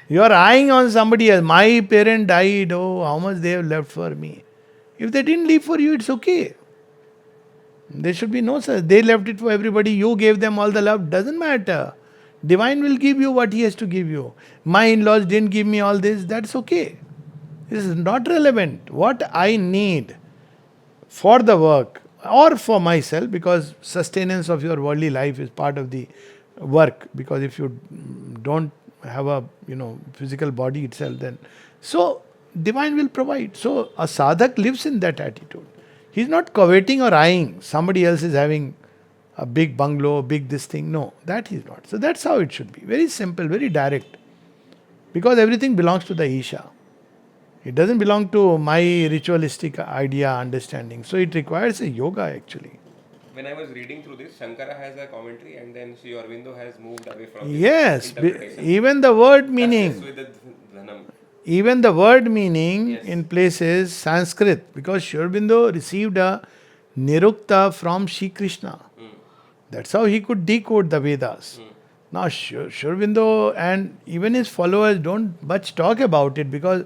You are eyeing on somebody else. My parent died, oh, how much they have left for me. If they didn't leave for you, it's okay. There should be no such. They left it for everybody. You gave them all the love. Doesn't matter. Divine will give you what He has to give you. My in-laws didn't give me all this. That's okay. This is not relevant. What I need for the work or for myself, because sustenance of your worldly life is part of the work. Because if you don't have a physical body itself, then so divine will provide. So a sadhak lives in that attitude. He's not coveting or eyeing. Somebody else is having a big bungalow, big this thing. No, that he's not. So that's how it should be. Very simple, very direct. Because everything belongs to the Isha. It doesn't belong to my ritualistic idea, understanding. So it requires a yoga actually. When I was reading through this, Shankara has a commentary and then Sri Aurobindo has moved away from Yes, interpretation. even the word meaning. With the dhanam. Even the word meaning Yes. in places Sanskrit, because Sri Aurobindo received a nirukta from Shri Krishna. That's how he could decode the Vedas. Now Sri Aurobindo and even his followers don't much talk about it because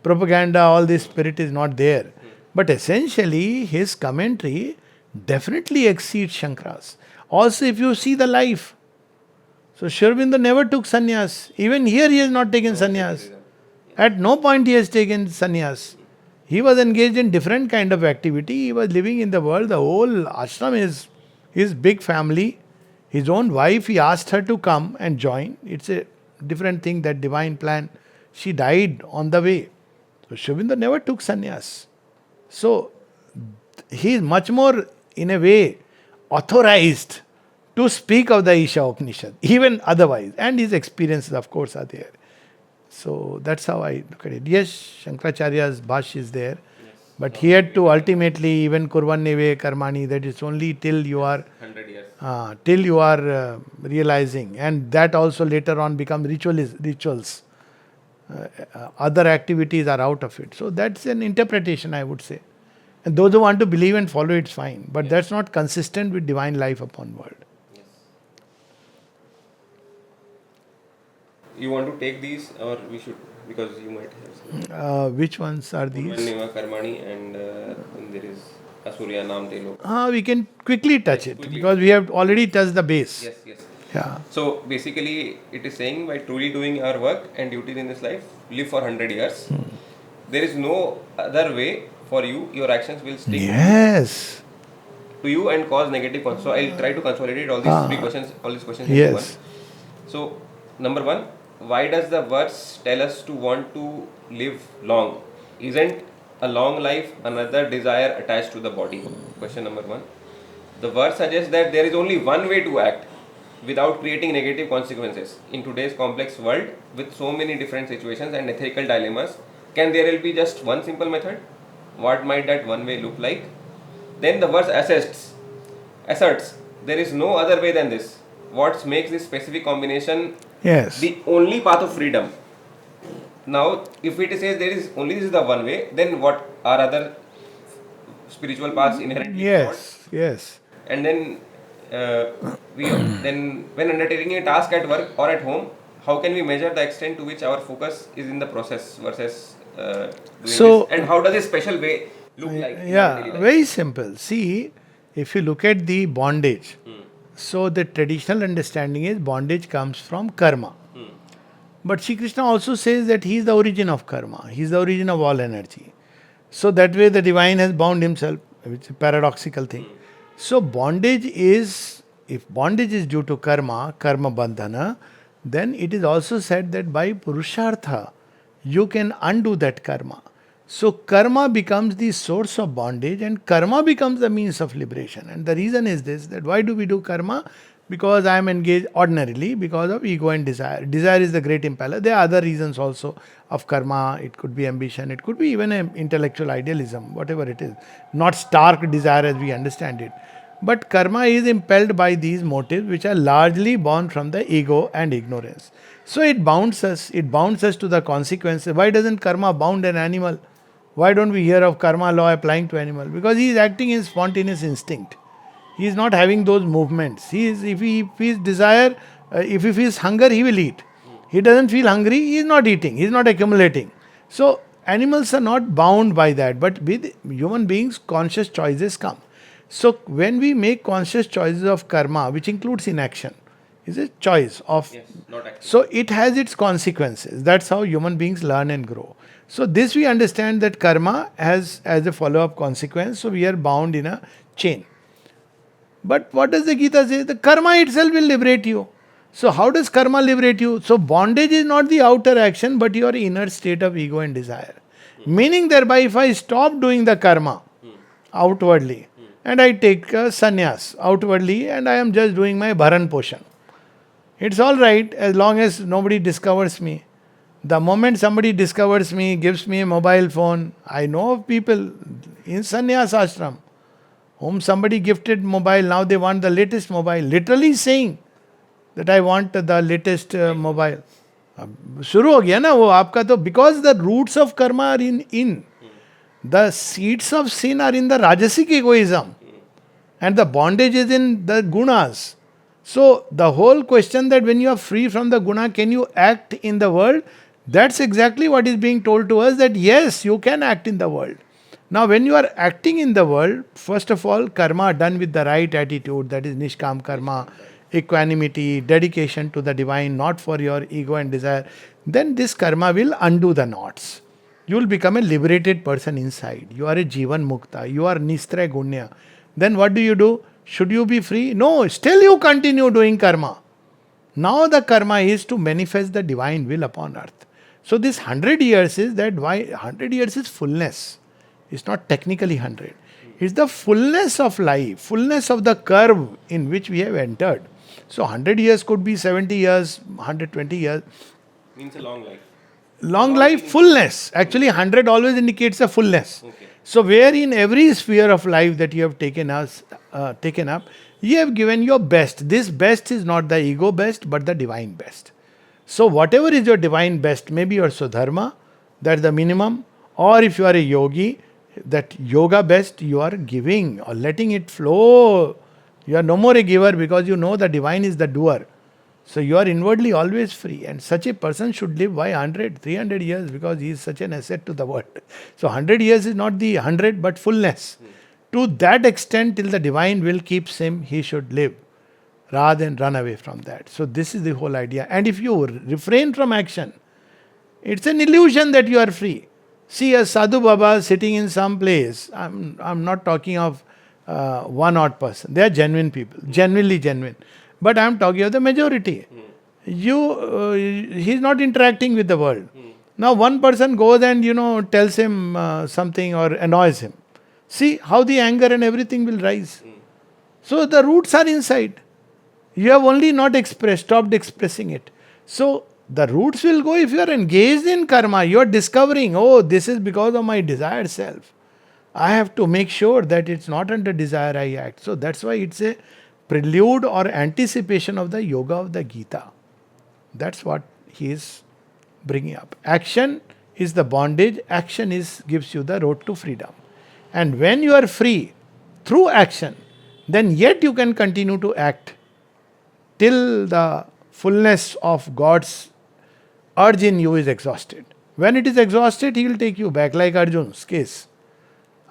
propaganda, all this spirit is not there. But essentially his commentary definitely exceeds Shankara's. Also if you see the life, so Sri Aurobindo never took sannyas. Even here he has not taken sannyas. At no point he has taken sannyas. He was engaged in different kind of activity. He was living in the world. The whole ashram is his big family. His own wife, he asked her to come and join. It's a different thing, that divine plan. She died on the way. So Sri Aurobindo never took sannyas. So he is much more, in a way, authorized to speak of the Isha Upanishad, even otherwise. And his experiences, of course, are there. So that's how I look at it. Yes, Shankaracharya's Bhash is there. But he had to ultimately, even Kurvanneve Karmani, that is only till you are 100 years. Till you are realizing. And that also later on becomes rituals. Other activities are out of it. So that's an interpretation, I would say. And those who want to believe and follow, it's fine. But that's not consistent with divine life upon world. Yes. You want to take these, or we should, because you might have some. Which ones are these? Purnima Karmani, and then there is Asurya Nam Telo. We can quickly touch Yes, it quickly. because we have already touched the base. Yes, yes. Yeah. So basically, it is saying by truly doing our work and duties in this life, live for 100 years. There is no other way for you. Your actions will stick Yes. to you and cause negative consequences. So I'll try to consolidate all these three questions, all these questions into one. Yes. So number one, why does the verse tell us to want to live long? Isn't a long life another desire attached to the body? Question number one. The verse suggests that there is only one way to act without creating negative consequences. In today's complex world, with so many different situations and ethical dilemmas, can there be just one simple method? What might that one way look like? Then the verse asserts there is no other way than this. What makes this specific combination Yes. the only path of freedom? Now, if it says there is only this is the one way, then what are other spiritual paths inherently flawed? Yes. Yes. And then we then when undertaking a task at work or at home, how can we measure the extent to which our focus is in the process versus doing So, this? And how does a special way look like in our daily yeah, life? very simple. See, if you look at the bondage, so the traditional understanding is bondage comes from karma. But Sri Krishna also says that he is the origin of karma, he is the origin of all energy. So that way the divine has bound himself, which is a paradoxical thing. So bondage is, if bondage is due to karma, karma bandhana, then it is also said that by purushartha, you can undo that karma. So karma becomes the source of bondage and karma becomes the means of liberation. And the reason is this, that why do we do karma? Because I am engaged ordinarily because of ego and desire. Desire is the great impeller. There are other reasons also of karma. It could be ambition. It could be even an intellectual idealism, whatever it is. Not stark desire as we understand it. But karma is impelled by these motives which are largely born from the ego and ignorance. So it bounds us. It bounds us to the consequences. Why doesn't karma bound an animal? Why don't we hear of karma law applying to animal? Because he is acting in spontaneous instinct. He is not having those movements. He is, if he feels desire, if he feels hunger, he will eat. He doesn't feel hungry, he is not eating, he is not accumulating. So animals are not bound by that, but with human beings, conscious choices come. So when we make conscious choices of karma, which includes inaction, is a choice of. Yes, not action. So it has its consequences. That's how human beings learn and grow. So this we understand that karma has as a follow-up consequence. So we are bound in a chain. But what does the Gita say? The karma itself will liberate you. So how does karma liberate you? So bondage is not the outer action, but your inner state of ego and desire. Meaning thereby, if I stop doing the karma outwardly, and I take a sannyas outwardly, and I am just doing my bharan poshan, it's all right as long as nobody discovers me. The moment somebody discovers me, gives me a mobile phone, I know of people in sannyas ashram whom somebody gifted mobile, now they want the latest mobile, literally saying that I want the latest mobile. अब शुरू हो गया ना वो आपका तो, because the roots of karma are in the seeds of sin are in the rajasic egoism and the bondage is in the gunas. So the whole question that when you are free from the guna, can you act in the world? That's exactly what is being told to us, that yes, you can act in the world. Now, when you are acting in the world, first of all, karma done with the right attitude, that is Nishkam Karma, equanimity, dedication to the divine, not for your ego and desire, then this karma will undo the knots. You will become a liberated person inside. You are a Jivan Mukta. You are Nistra Gunya. Then what do? Should you be free? No, still you continue doing karma. Now the karma is to manifest the divine will upon earth. So this 100 years is that why 100 years is fullness. It's not technically 100. It's the fullness of life, fullness of the curve in which we have entered. So 100 years could be 70 years, 120 years. Means a long life. Long life, fullness. Actually 100 always indicates a fullness. Okay. So where in every sphere of life that you have taken up, you have given your best. This best is not the ego best, but the divine best. So whatever is your divine best, maybe your Swadharma, that's the minimum. Or if you are a yogi, that yoga best you are giving or letting it flow. You are no more a giver because you know the divine is the doer. So you are inwardly always free, and such a person should live by 100, 300 years because he is such an asset to the world. So 100 years is not the 100 but fullness. To that extent, till the divine will keeps him, he should live rather than run away from that. So this is the whole idea. And if you refrain from action, it's an illusion that you are free. See a sadhu baba sitting in some place. I'm not talking of one odd person. They are genuine people, genuinely genuine. But I'm talking of the majority. He's not interacting with the world. Now one person goes and tells him something or annoys him. See how the anger and everything will rise. So the roots are inside. You have only not stopped expressing it. So the roots will go if you are engaged in karma. You are discovering, oh, this is because of my desired self. I have to make sure that it's not under desire I act. So that's why it's a prelude or anticipation of the yoga of the Gita. That's what he is bringing up. Action is the bondage. Action gives you the road to freedom. And when you are free through action, then yet you can continue to act till the fullness of God's urge in you is exhausted. When it is exhausted, he will take you back, like Arjun's case.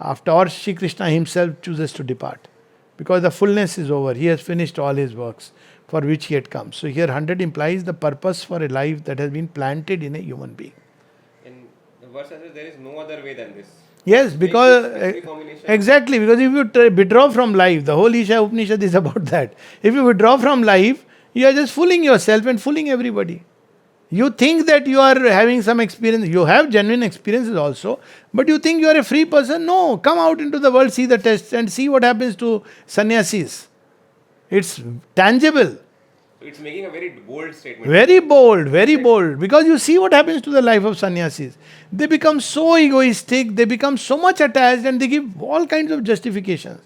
After all, Shri Krishna himself chooses to depart. Because the fullness is over. He has finished all his works for which he had come. So here 100 implies the purpose for a life that has been planted in a human being. In the verse says there is no other way than this. Yes, because exactly, because if you withdraw from life, the whole Isha Upanishad is about that. If you withdraw from life, you are just fooling yourself and fooling everybody. You think that you are having some experience, you have genuine experiences also, but you think you are a free person. No, come out into the world, see the tests and see what happens to sannyasis. It's tangible. It's making a very bold statement. Very bold. Because you see what happens to the life of sannyasis. They become so egoistic, they become so much attached, and they give all kinds of justifications.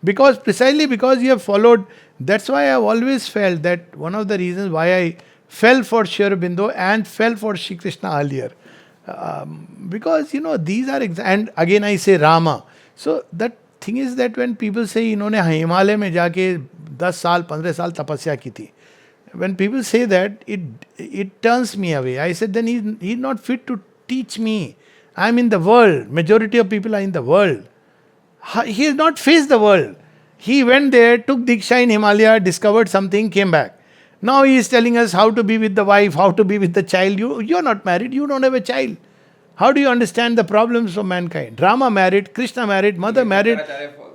Precisely because you have followed. That's why I have always felt that one of the reasons why I fell for Sri Aurobindo and fell for Shri Krishna earlier. Because, these are... and again I say Rama. So that thing is that when people say, इन्होंने हिमालय में जाके 10 साल 15 साल तपस्या की थी, when people say that, it turns me away. I said, then he's not fit to teach me. I'm in the world. Majority of people are in the world. He has not faced the world. He went there, took Diksha in Himalaya, discovered something, came back. Now he is telling us how to be with the wife, how to be with the child. You are not married, you don't have a child. How do you understand the problems of mankind? Rama married, Krishna married, mother married.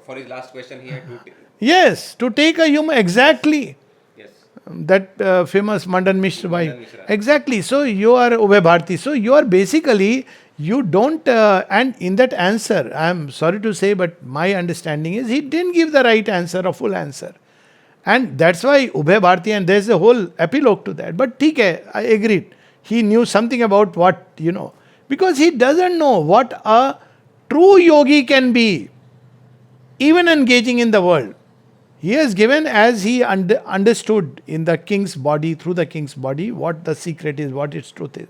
For his last question, he had to... Yes, to take a human, exactly. Yes. That famous Mandan Mishra wife. Mishra. Exactly. So you are Ubhay Bharti. So you are basically, you don't, and in that answer, I am sorry to say, but my understanding is he didn't give the right answer, a full answer. And that's why Ubhay Bharti, and there's a whole epilogue to that. But theek hai, I agreed. He knew something about what, because he doesn't know what a true yogi can be, even engaging in the world. He has given as he understood in the king's body, through the king's body, what the secret is, what its truth is.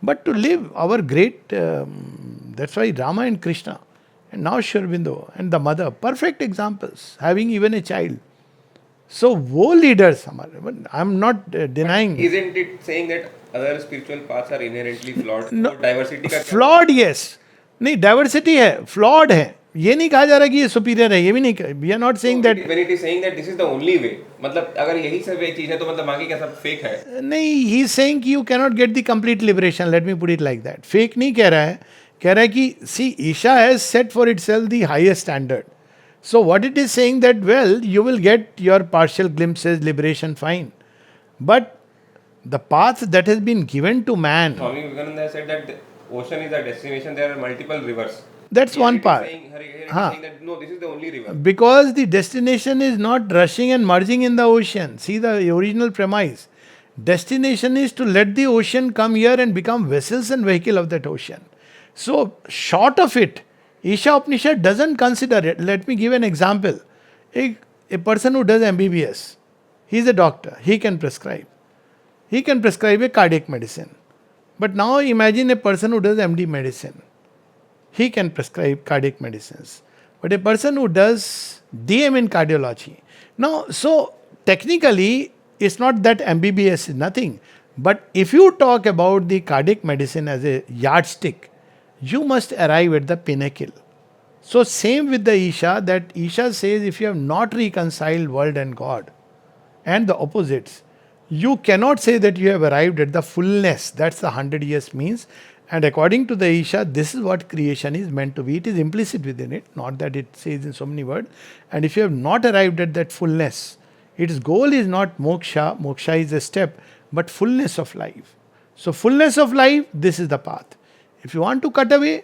But to live our great, that's why Rama and Krishna, and now Sri Aurobindo and the mother, perfect examples, having even a child. So, wo leaders, I'm not denying. Isn't it saying that other spiritual paths are inherently flawed? No, diversity का flawed, yes. नहीं, diversity है, flawed है. ये नहीं कहा जा रहा कि ये superior है, ये भी नहीं. We are not saying that. When it is saying that this is the only way, मतलब अगर यही सब एक चीज है तो मतलब बाकी क्या सब fake है? नहीं, he is saying कि you cannot get the complete liberation. Let me put it like that. Fake नहीं कह रहा है. कह रहा है कि see, Isha has set for itself the highest standard. So what it is saying that, well, you will get your partial glimpses, liberation, fine. But the path that has been given to man. Swami Vivekananda said that the ocean is a destination, there are multiple rivers. That's one part. Saying that, no, this is the only river. Because the destination is not rushing and merging in the ocean. See the original premise. Destination is to let the ocean come here and become vessels and vehicle of that ocean. So, short of it, Isha Upanishad doesn't consider it. Let me give an example. A person who does MBBS, he is a doctor, he can prescribe. He can prescribe a cardiac medicine. But now imagine a person who does MD medicine. He can prescribe cardiac medicines. But a person who does DM in cardiology. Now, so technically, it's not that MBBS is nothing. But if you talk about the cardiac medicine as a yardstick, you must arrive at the pinnacle. So same with the Isha, that Isha says if you have not reconciled world and God and the opposites, you cannot say that you have arrived at the fullness. That's the 100 years means. And according to the Isha, this is what creation is meant to be. It is implicit within it, not that it says in so many words. And if you have not arrived at that fullness, its goal is not moksha, moksha is a step, but fullness of life. So, fullness of life, this is the path. If you want to cut away,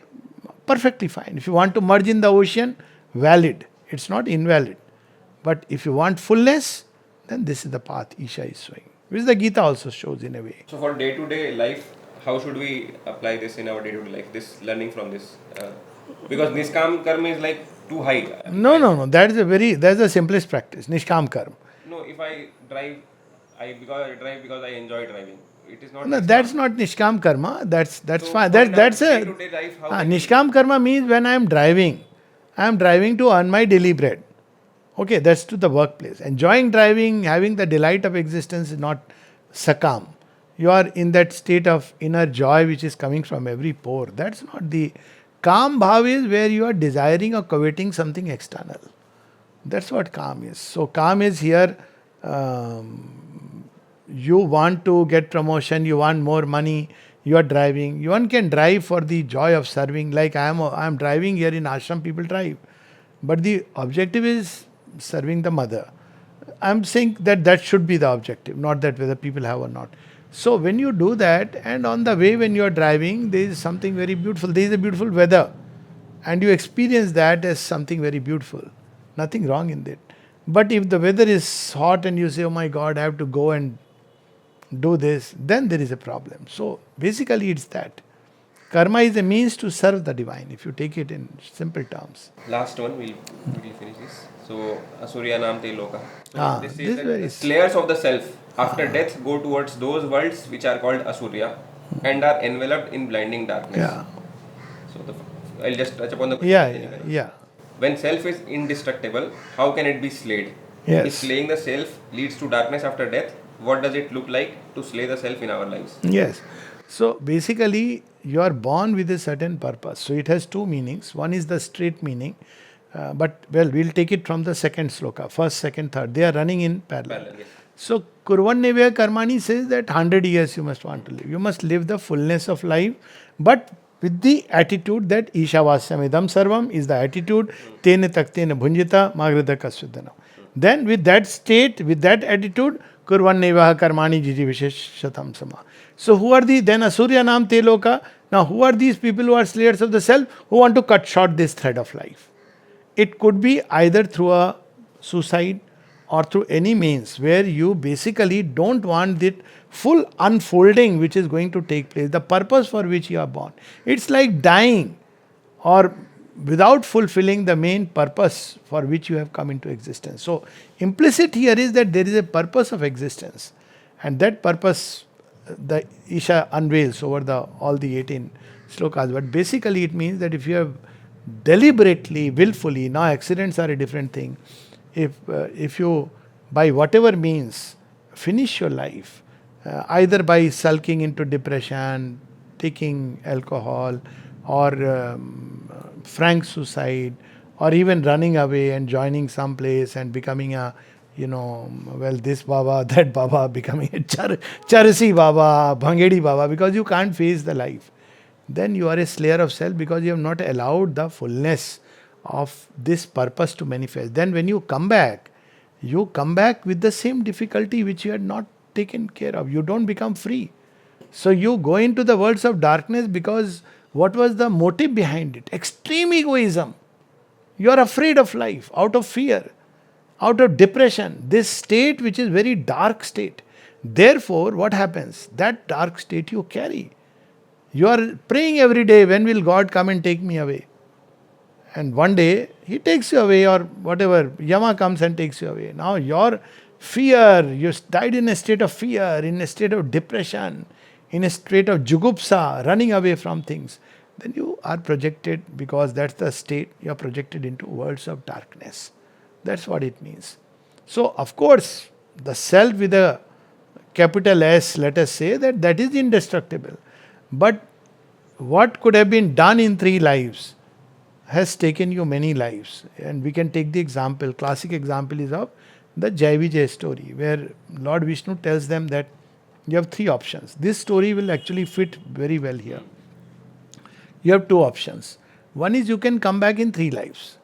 perfectly fine. If you want to merge in the ocean, valid. It's not invalid. But if you want fullness, then this is the path Isha is showing, which the Gita also shows in a way. So for day-to-day life, how should we apply this in our day-to-day life? This learning from this, because Nishkam Karma is like too high. No. That's the simplest practice. Nishkam Karma. No, if I drive, I drive because I enjoy driving. It is not. No, Nishkam. that's not Nishkam Karma. That's So fine. for in our That's a day-to-day life, how can we- Nishkam Karma means when I am driving to earn my daily bread. Okay, that's to the workplace. Enjoying driving, having the delight of existence is not sakam. You are in that state of inner joy which is coming from every pore. That's not the calm bhav is where you are desiring or coveting something external. That's what calm is. So calm is here. You want to get promotion, you want more money, you are driving. One can drive for the joy of serving. Like I am driving here in ashram, people drive. But the objective is serving the mother. I'm saying that should be the objective, not that whether people have or not. So when you do that, and on the way when you are driving, there is something very beautiful. There is a beautiful weather, and you experience that as something very beautiful. Nothing wrong in it. But if the weather is hot and you say, "Oh my God, I have to go and do this," then there is a problem. So basically, it's that. Karma is a means to serve the divine, if you take it in simple terms. Last one, we'll finish this. So, Asurya Nam Te Loka. So this this is that very the slayers of the self after death go towards those worlds which are called Asurya and are enveloped in blinding darkness. Yeah. So, I'll just touch upon the Yeah. When self is indestructible, how can it be slayed? Yes. If slaying the self leads to darkness after death, what does it look like to slay the self in our lives? Yes. So basically, you are born with a certain purpose. So it has two meanings. One is the straight meaning, we'll take it from the second sloka. First, second, third. They are running in parallel. Yes. So Kurvannevya Karmani says that 100 years you must want to live. You must live the fullness of life, but with the attitude that Ishavasyam Idam Sarvam is the attitude, Tene Taktene Bhunjita Magrada Kasvidana. Then with that state, with that attitude, Kurvannevya Karmani Jiji Visheshatam Sama. So who are then Asurya Nam Te Loka? Now who are these people who are slayers of the self, who want to cut short this thread of life? It could be either through a suicide or through any means where you basically don't want that full unfolding which is going to take place, the purpose for which you are born. It's like dying or without fulfilling the main purpose for which you have come into existence. So implicit here is that there is a purpose of existence, and that purpose the Isha unveils over all the 18 slokas. But basically it means that if you have deliberately, willfully, now accidents are a different thing. If you, by whatever means, finish your life, either by sulking into depression, taking alcohol, or frank suicide, or even running away and joining some place and becoming a, this Baba, that Baba, becoming a Charasi Baba, Bhangedi Baba, because you can't face the life. Then you are a slayer of self because you have not allowed the fullness of this purpose to manifest. Then when you come back with the same difficulty which you had not taken care of. You don't become free. So you go into the worlds of darkness because what was the motive behind it? Extreme egoism. You are afraid of life, out of fear, out of depression. This state which is very dark state. Therefore, what happens? That dark state you carry. You are praying every day, when will God come and take me away? And one day, He takes you away, or whatever, Yama comes and takes you away. Now your fear, you died in a state of fear, in a state of depression, in a state of jugupsa, running away from things. Then you are projected, because that's the state, you are projected into worlds of darkness. That's what it means. So, of course, the self with a capital S, let us say, that is indestructible. But what could have been done in 3 lives has taken you many lives. And we can take the example, classic example is of the Jai Vijay story, where Lord Vishnu tells them that you have 3 options. This story will actually fit very well here. You have 2 options. One is you can come back in 3 lives.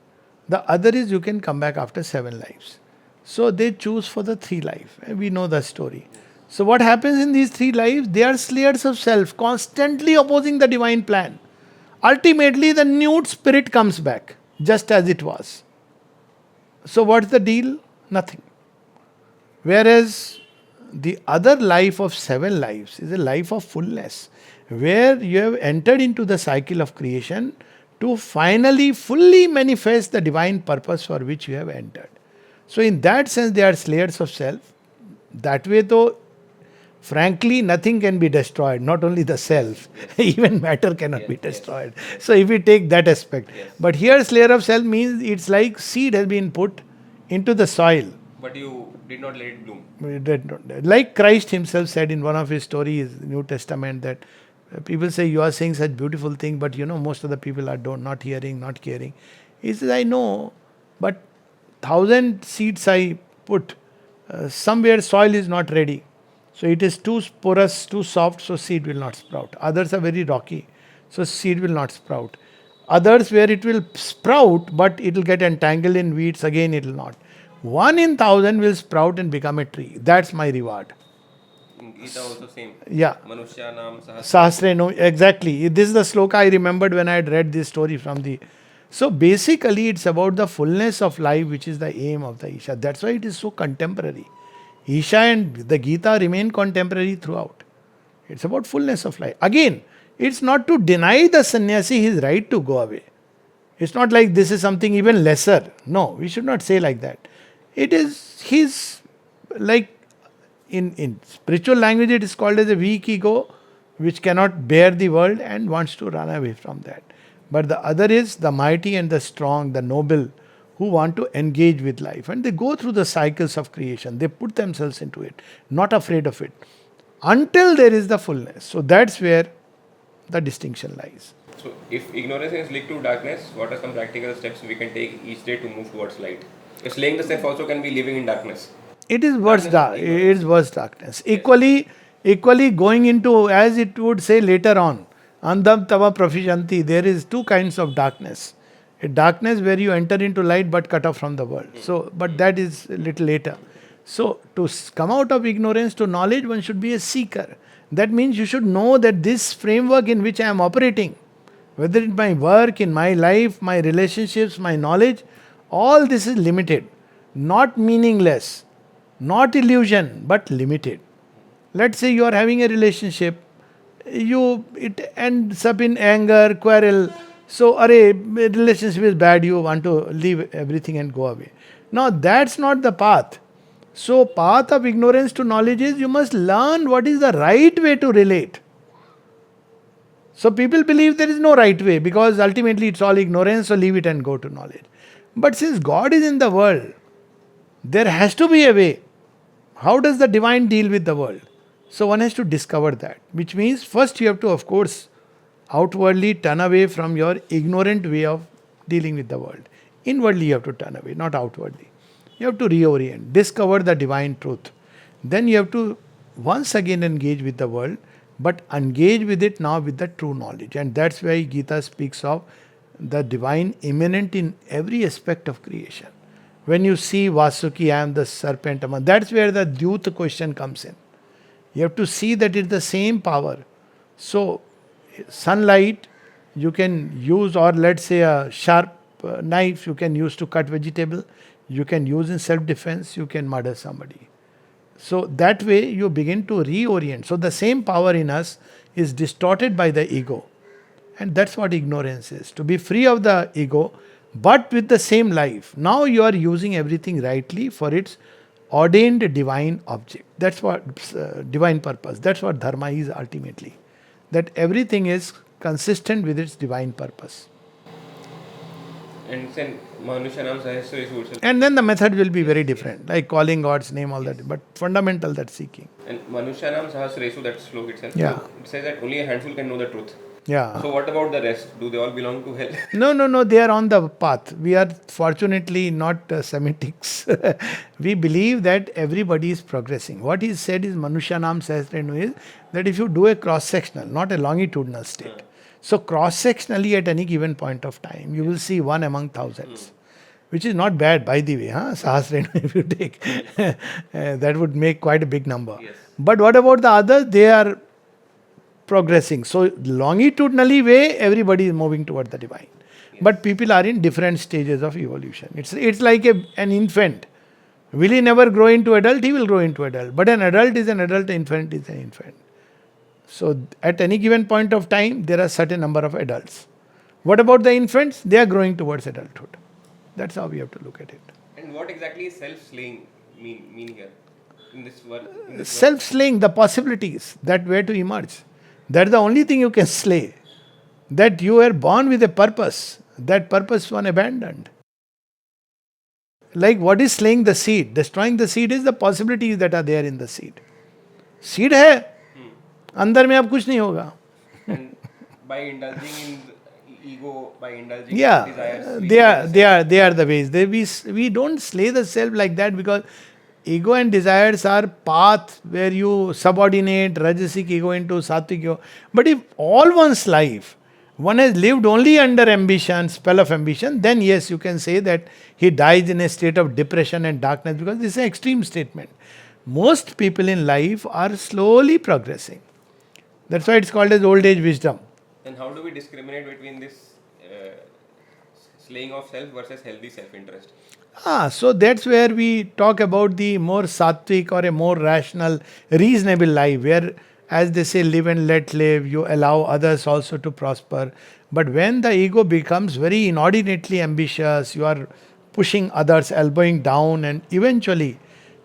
The other is you can come back after 7 lives. So they choose for the 3 life. And we know the story. So what happens in these 3 lives? They are slayers of self, constantly opposing the divine plan. Ultimately, the nude spirit comes back, just as it was. So what's the deal? Nothing. Whereas the other life of 7 lives is a life of fullness, where you have entered into the cycle of creation to finally fully manifest the divine purpose for which you have entered. So, in that sense, they are slayers of self. That way, though, frankly, nothing can be destroyed, not only the self, even matter cannot be destroyed. So, if we take that aspect. But here, slayer of self means it's like seed has been put into the soil. But you did not let it bloom. Like Christ himself said in one of his stories, New Testament, that people say you are saying such beautiful thing, but most of the people are not hearing, not caring. He says, I know, but 1,000 seeds I put, somewhere soil is not ready. So it is too porous, too soft, so seed will not sprout. Others are very rocky, so seed will not sprout. Others where it will sprout, but it will get entangled in weeds, again it will not. 1 in 1,000 will sprout and become a tree. That's my reward. In Gita also same. Yeah. Manushyanam Sahasre, no, exactly. This is the sloka I remembered when I had read this story from the. So basically, it's about the fullness of life, which is the aim of the Isha. That's why it is so contemporary. Isha and the Gita remain contemporary throughout. It's about fullness of life. Again, it's not to deny the sannyasi his right to go away. It's not like this is something even lesser. No, we should not say like that. It is his, like in spiritual language, it is called as a weak ego which cannot bear the world and wants to run away from that. But the other is the mighty and the strong, the noble, who want to engage with life. And they go through the cycles of creation. They put themselves into it, not afraid of it, until there is the fullness. So that's where the distinction lies. So, if ignorance is linked to darkness, what are some practical steps we can take each day to move towards light? If slaying the self also can be living in darkness. It is worse dark. It is worse darkness. Equally going into, as it would say later on, andam tava proficiency. There is 2 kinds of darkness. A darkness where you enter into light but cut off from the world. So, but that is a little later. So, to come out of ignorance to knowledge, one should be a seeker. That means you should know that this framework in which I am operating, whether in my work, in my life, my relationships, my knowledge, all this is limited, not meaningless, not illusion, but limited. Let's say you are having a relationship, it ends up in anger, quarrel. So, relationship is bad, you want to leave everything and go away. Now, that's not the path. So, path of ignorance to knowledge is you must learn what is the right way to relate. So, people believe there is no right way because ultimately it's all ignorance, so leave it and go to knowledge. But since God is in the world, there has to be a way. How does the divine deal with the world? So, one has to discover that, which means first you have to, of course, outwardly turn away from your ignorant way of dealing with the world. Inwardly you have to turn away, not outwardly. You have to reorient, discover the divine truth. Then you have to once again engage with the world, but engage with it now with the true knowledge. And that's why Gita speaks of the divine immanent in every aspect of creation. When you see Vasuki, I am the serpent, that's where the Dyut question comes in. You have to see that it's the same power. So, sunlight you can use, or let's say a sharp knife you can use to cut vegetable, you can use in self-defense, you can murder somebody. So that way you begin to reorient. So the same power in us is distorted by the ego. And that's what ignorance is. To be free of the ego, but with the same life. Now you are using everything rightly for its ordained divine object. That's what divine purpose. That's what Dharma is ultimately. That everything is consistent with its divine purpose. And then Manushanam Sahasra would. And then the method will be very different, like calling God's name, all that, but fundamental that seeking. And Manushanam Sahasresu, that slok itself, Yeah. so it says that only a handful can know the truth. Yeah. So what about the rest? Do they all belong to hell? No, they are on the path. We are fortunately not Semitics. We believe that everybody is progressing. What is said is Manushanam Sahasrenu is that if you do a cross-sectional, not a longitudinal state. So cross-sectionally at any given point of time, you will see one among thousands. Which is not bad, by the way, Sahasrenu, if you take. That would make quite a big number. Yes. But what about the others? They are progressing. So longitudinally way, everybody is moving toward the divine. Yes. But people are in different stages of evolution. It's like an infant. Will he never grow into adult? He will grow into adult. But an adult is an adult, an infant is an infant. So at any given point of time, there are certain number of adults. What about the infants? They are growing towards adulthood. That's how we have to look at it. And what exactly is self-slaying mean here? In this world? Self-slaying, the possibilities that were to emerge. That's the only thing you can slay. That you were born with a purpose. That purpose one abandoned. Like what is slaying the seed? Destroying the seed is the possibilities that are there in the seed. Seed है, अंदर में अब कुछ नहीं होगा. And by indulging in ego, by indulging in Yeah, desires, they are the ways. We don't slay the self like that because ego and desires are path where you subordinate rajasic ego into sattvic ego. But if all one's life one has lived only under ambition, spell of ambition, then yes, you can say that he dies in a state of depression and darkness because this is an extreme statement. Most people in life are slowly progressing. That's why it's called as old age wisdom. then how do we discriminate between this slaying of self versus healthy self-interest? So that's where we talk about the more sattvic or a more rational, reasonable life, where, as they say, live and let live, you allow others also to prosper. But when the ego becomes very inordinately ambitious, you are pushing others, elbowing down, and eventually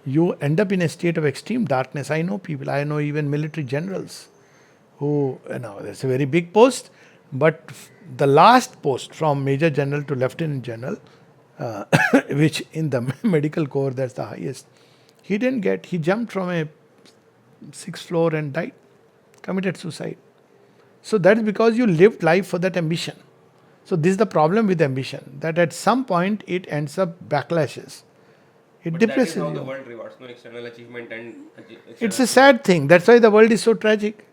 you end up in a state of extreme darkness. I know people, I know even military generals who, that's a very big post, but the last post from Major General to Lieutenant General, which in the medical corps, that's the highest. He didn't get, he jumped from a 6th floor and died, committed suicide. So that is because you lived life for that ambition. So this is the problem with ambition, that at some point it ends up backlashes. It But depresses that is how you. the world rewards, no external achievement and It's a sad thing. That's why the world is so tragic.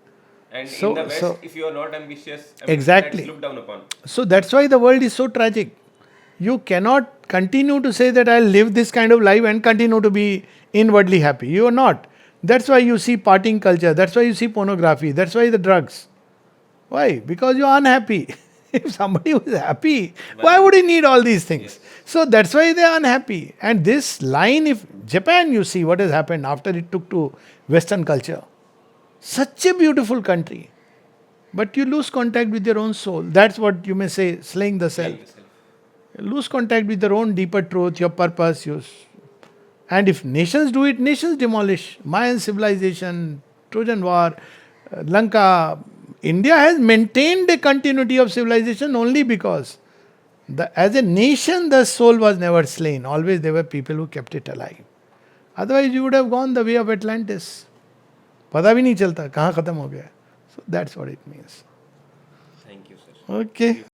And So- in the West, so- if you are not ambitious, Exactly. that's looked down upon. So that's why the world is so tragic. You cannot continue to say that I'll live this kind of life and continue to be inwardly happy. You are not. That's why you see partying culture. That's why you see pornography. That's why the drugs. Why? Because you are unhappy. If somebody was happy, why would he need all these things? So that's why they are unhappy. And this line, if Japan, you see what has happened after it took to Western culture. Such a beautiful country. But you lose contact with your own soul. That's what you may say, slaying the self. Lose contact with your own deeper truth, your purpose. And if nations do it, nations demolish. Mayan civilization, Trojan War, Lanka. India has maintained a continuity of civilization only because as a nation the soul was never slain. Always there were people who kept it alive. Otherwise you would have gone the way of Atlantis. पता भी नहीं चलता कहाँ खत्म हो गया. So that's what it means. Thank you, sir. Okay.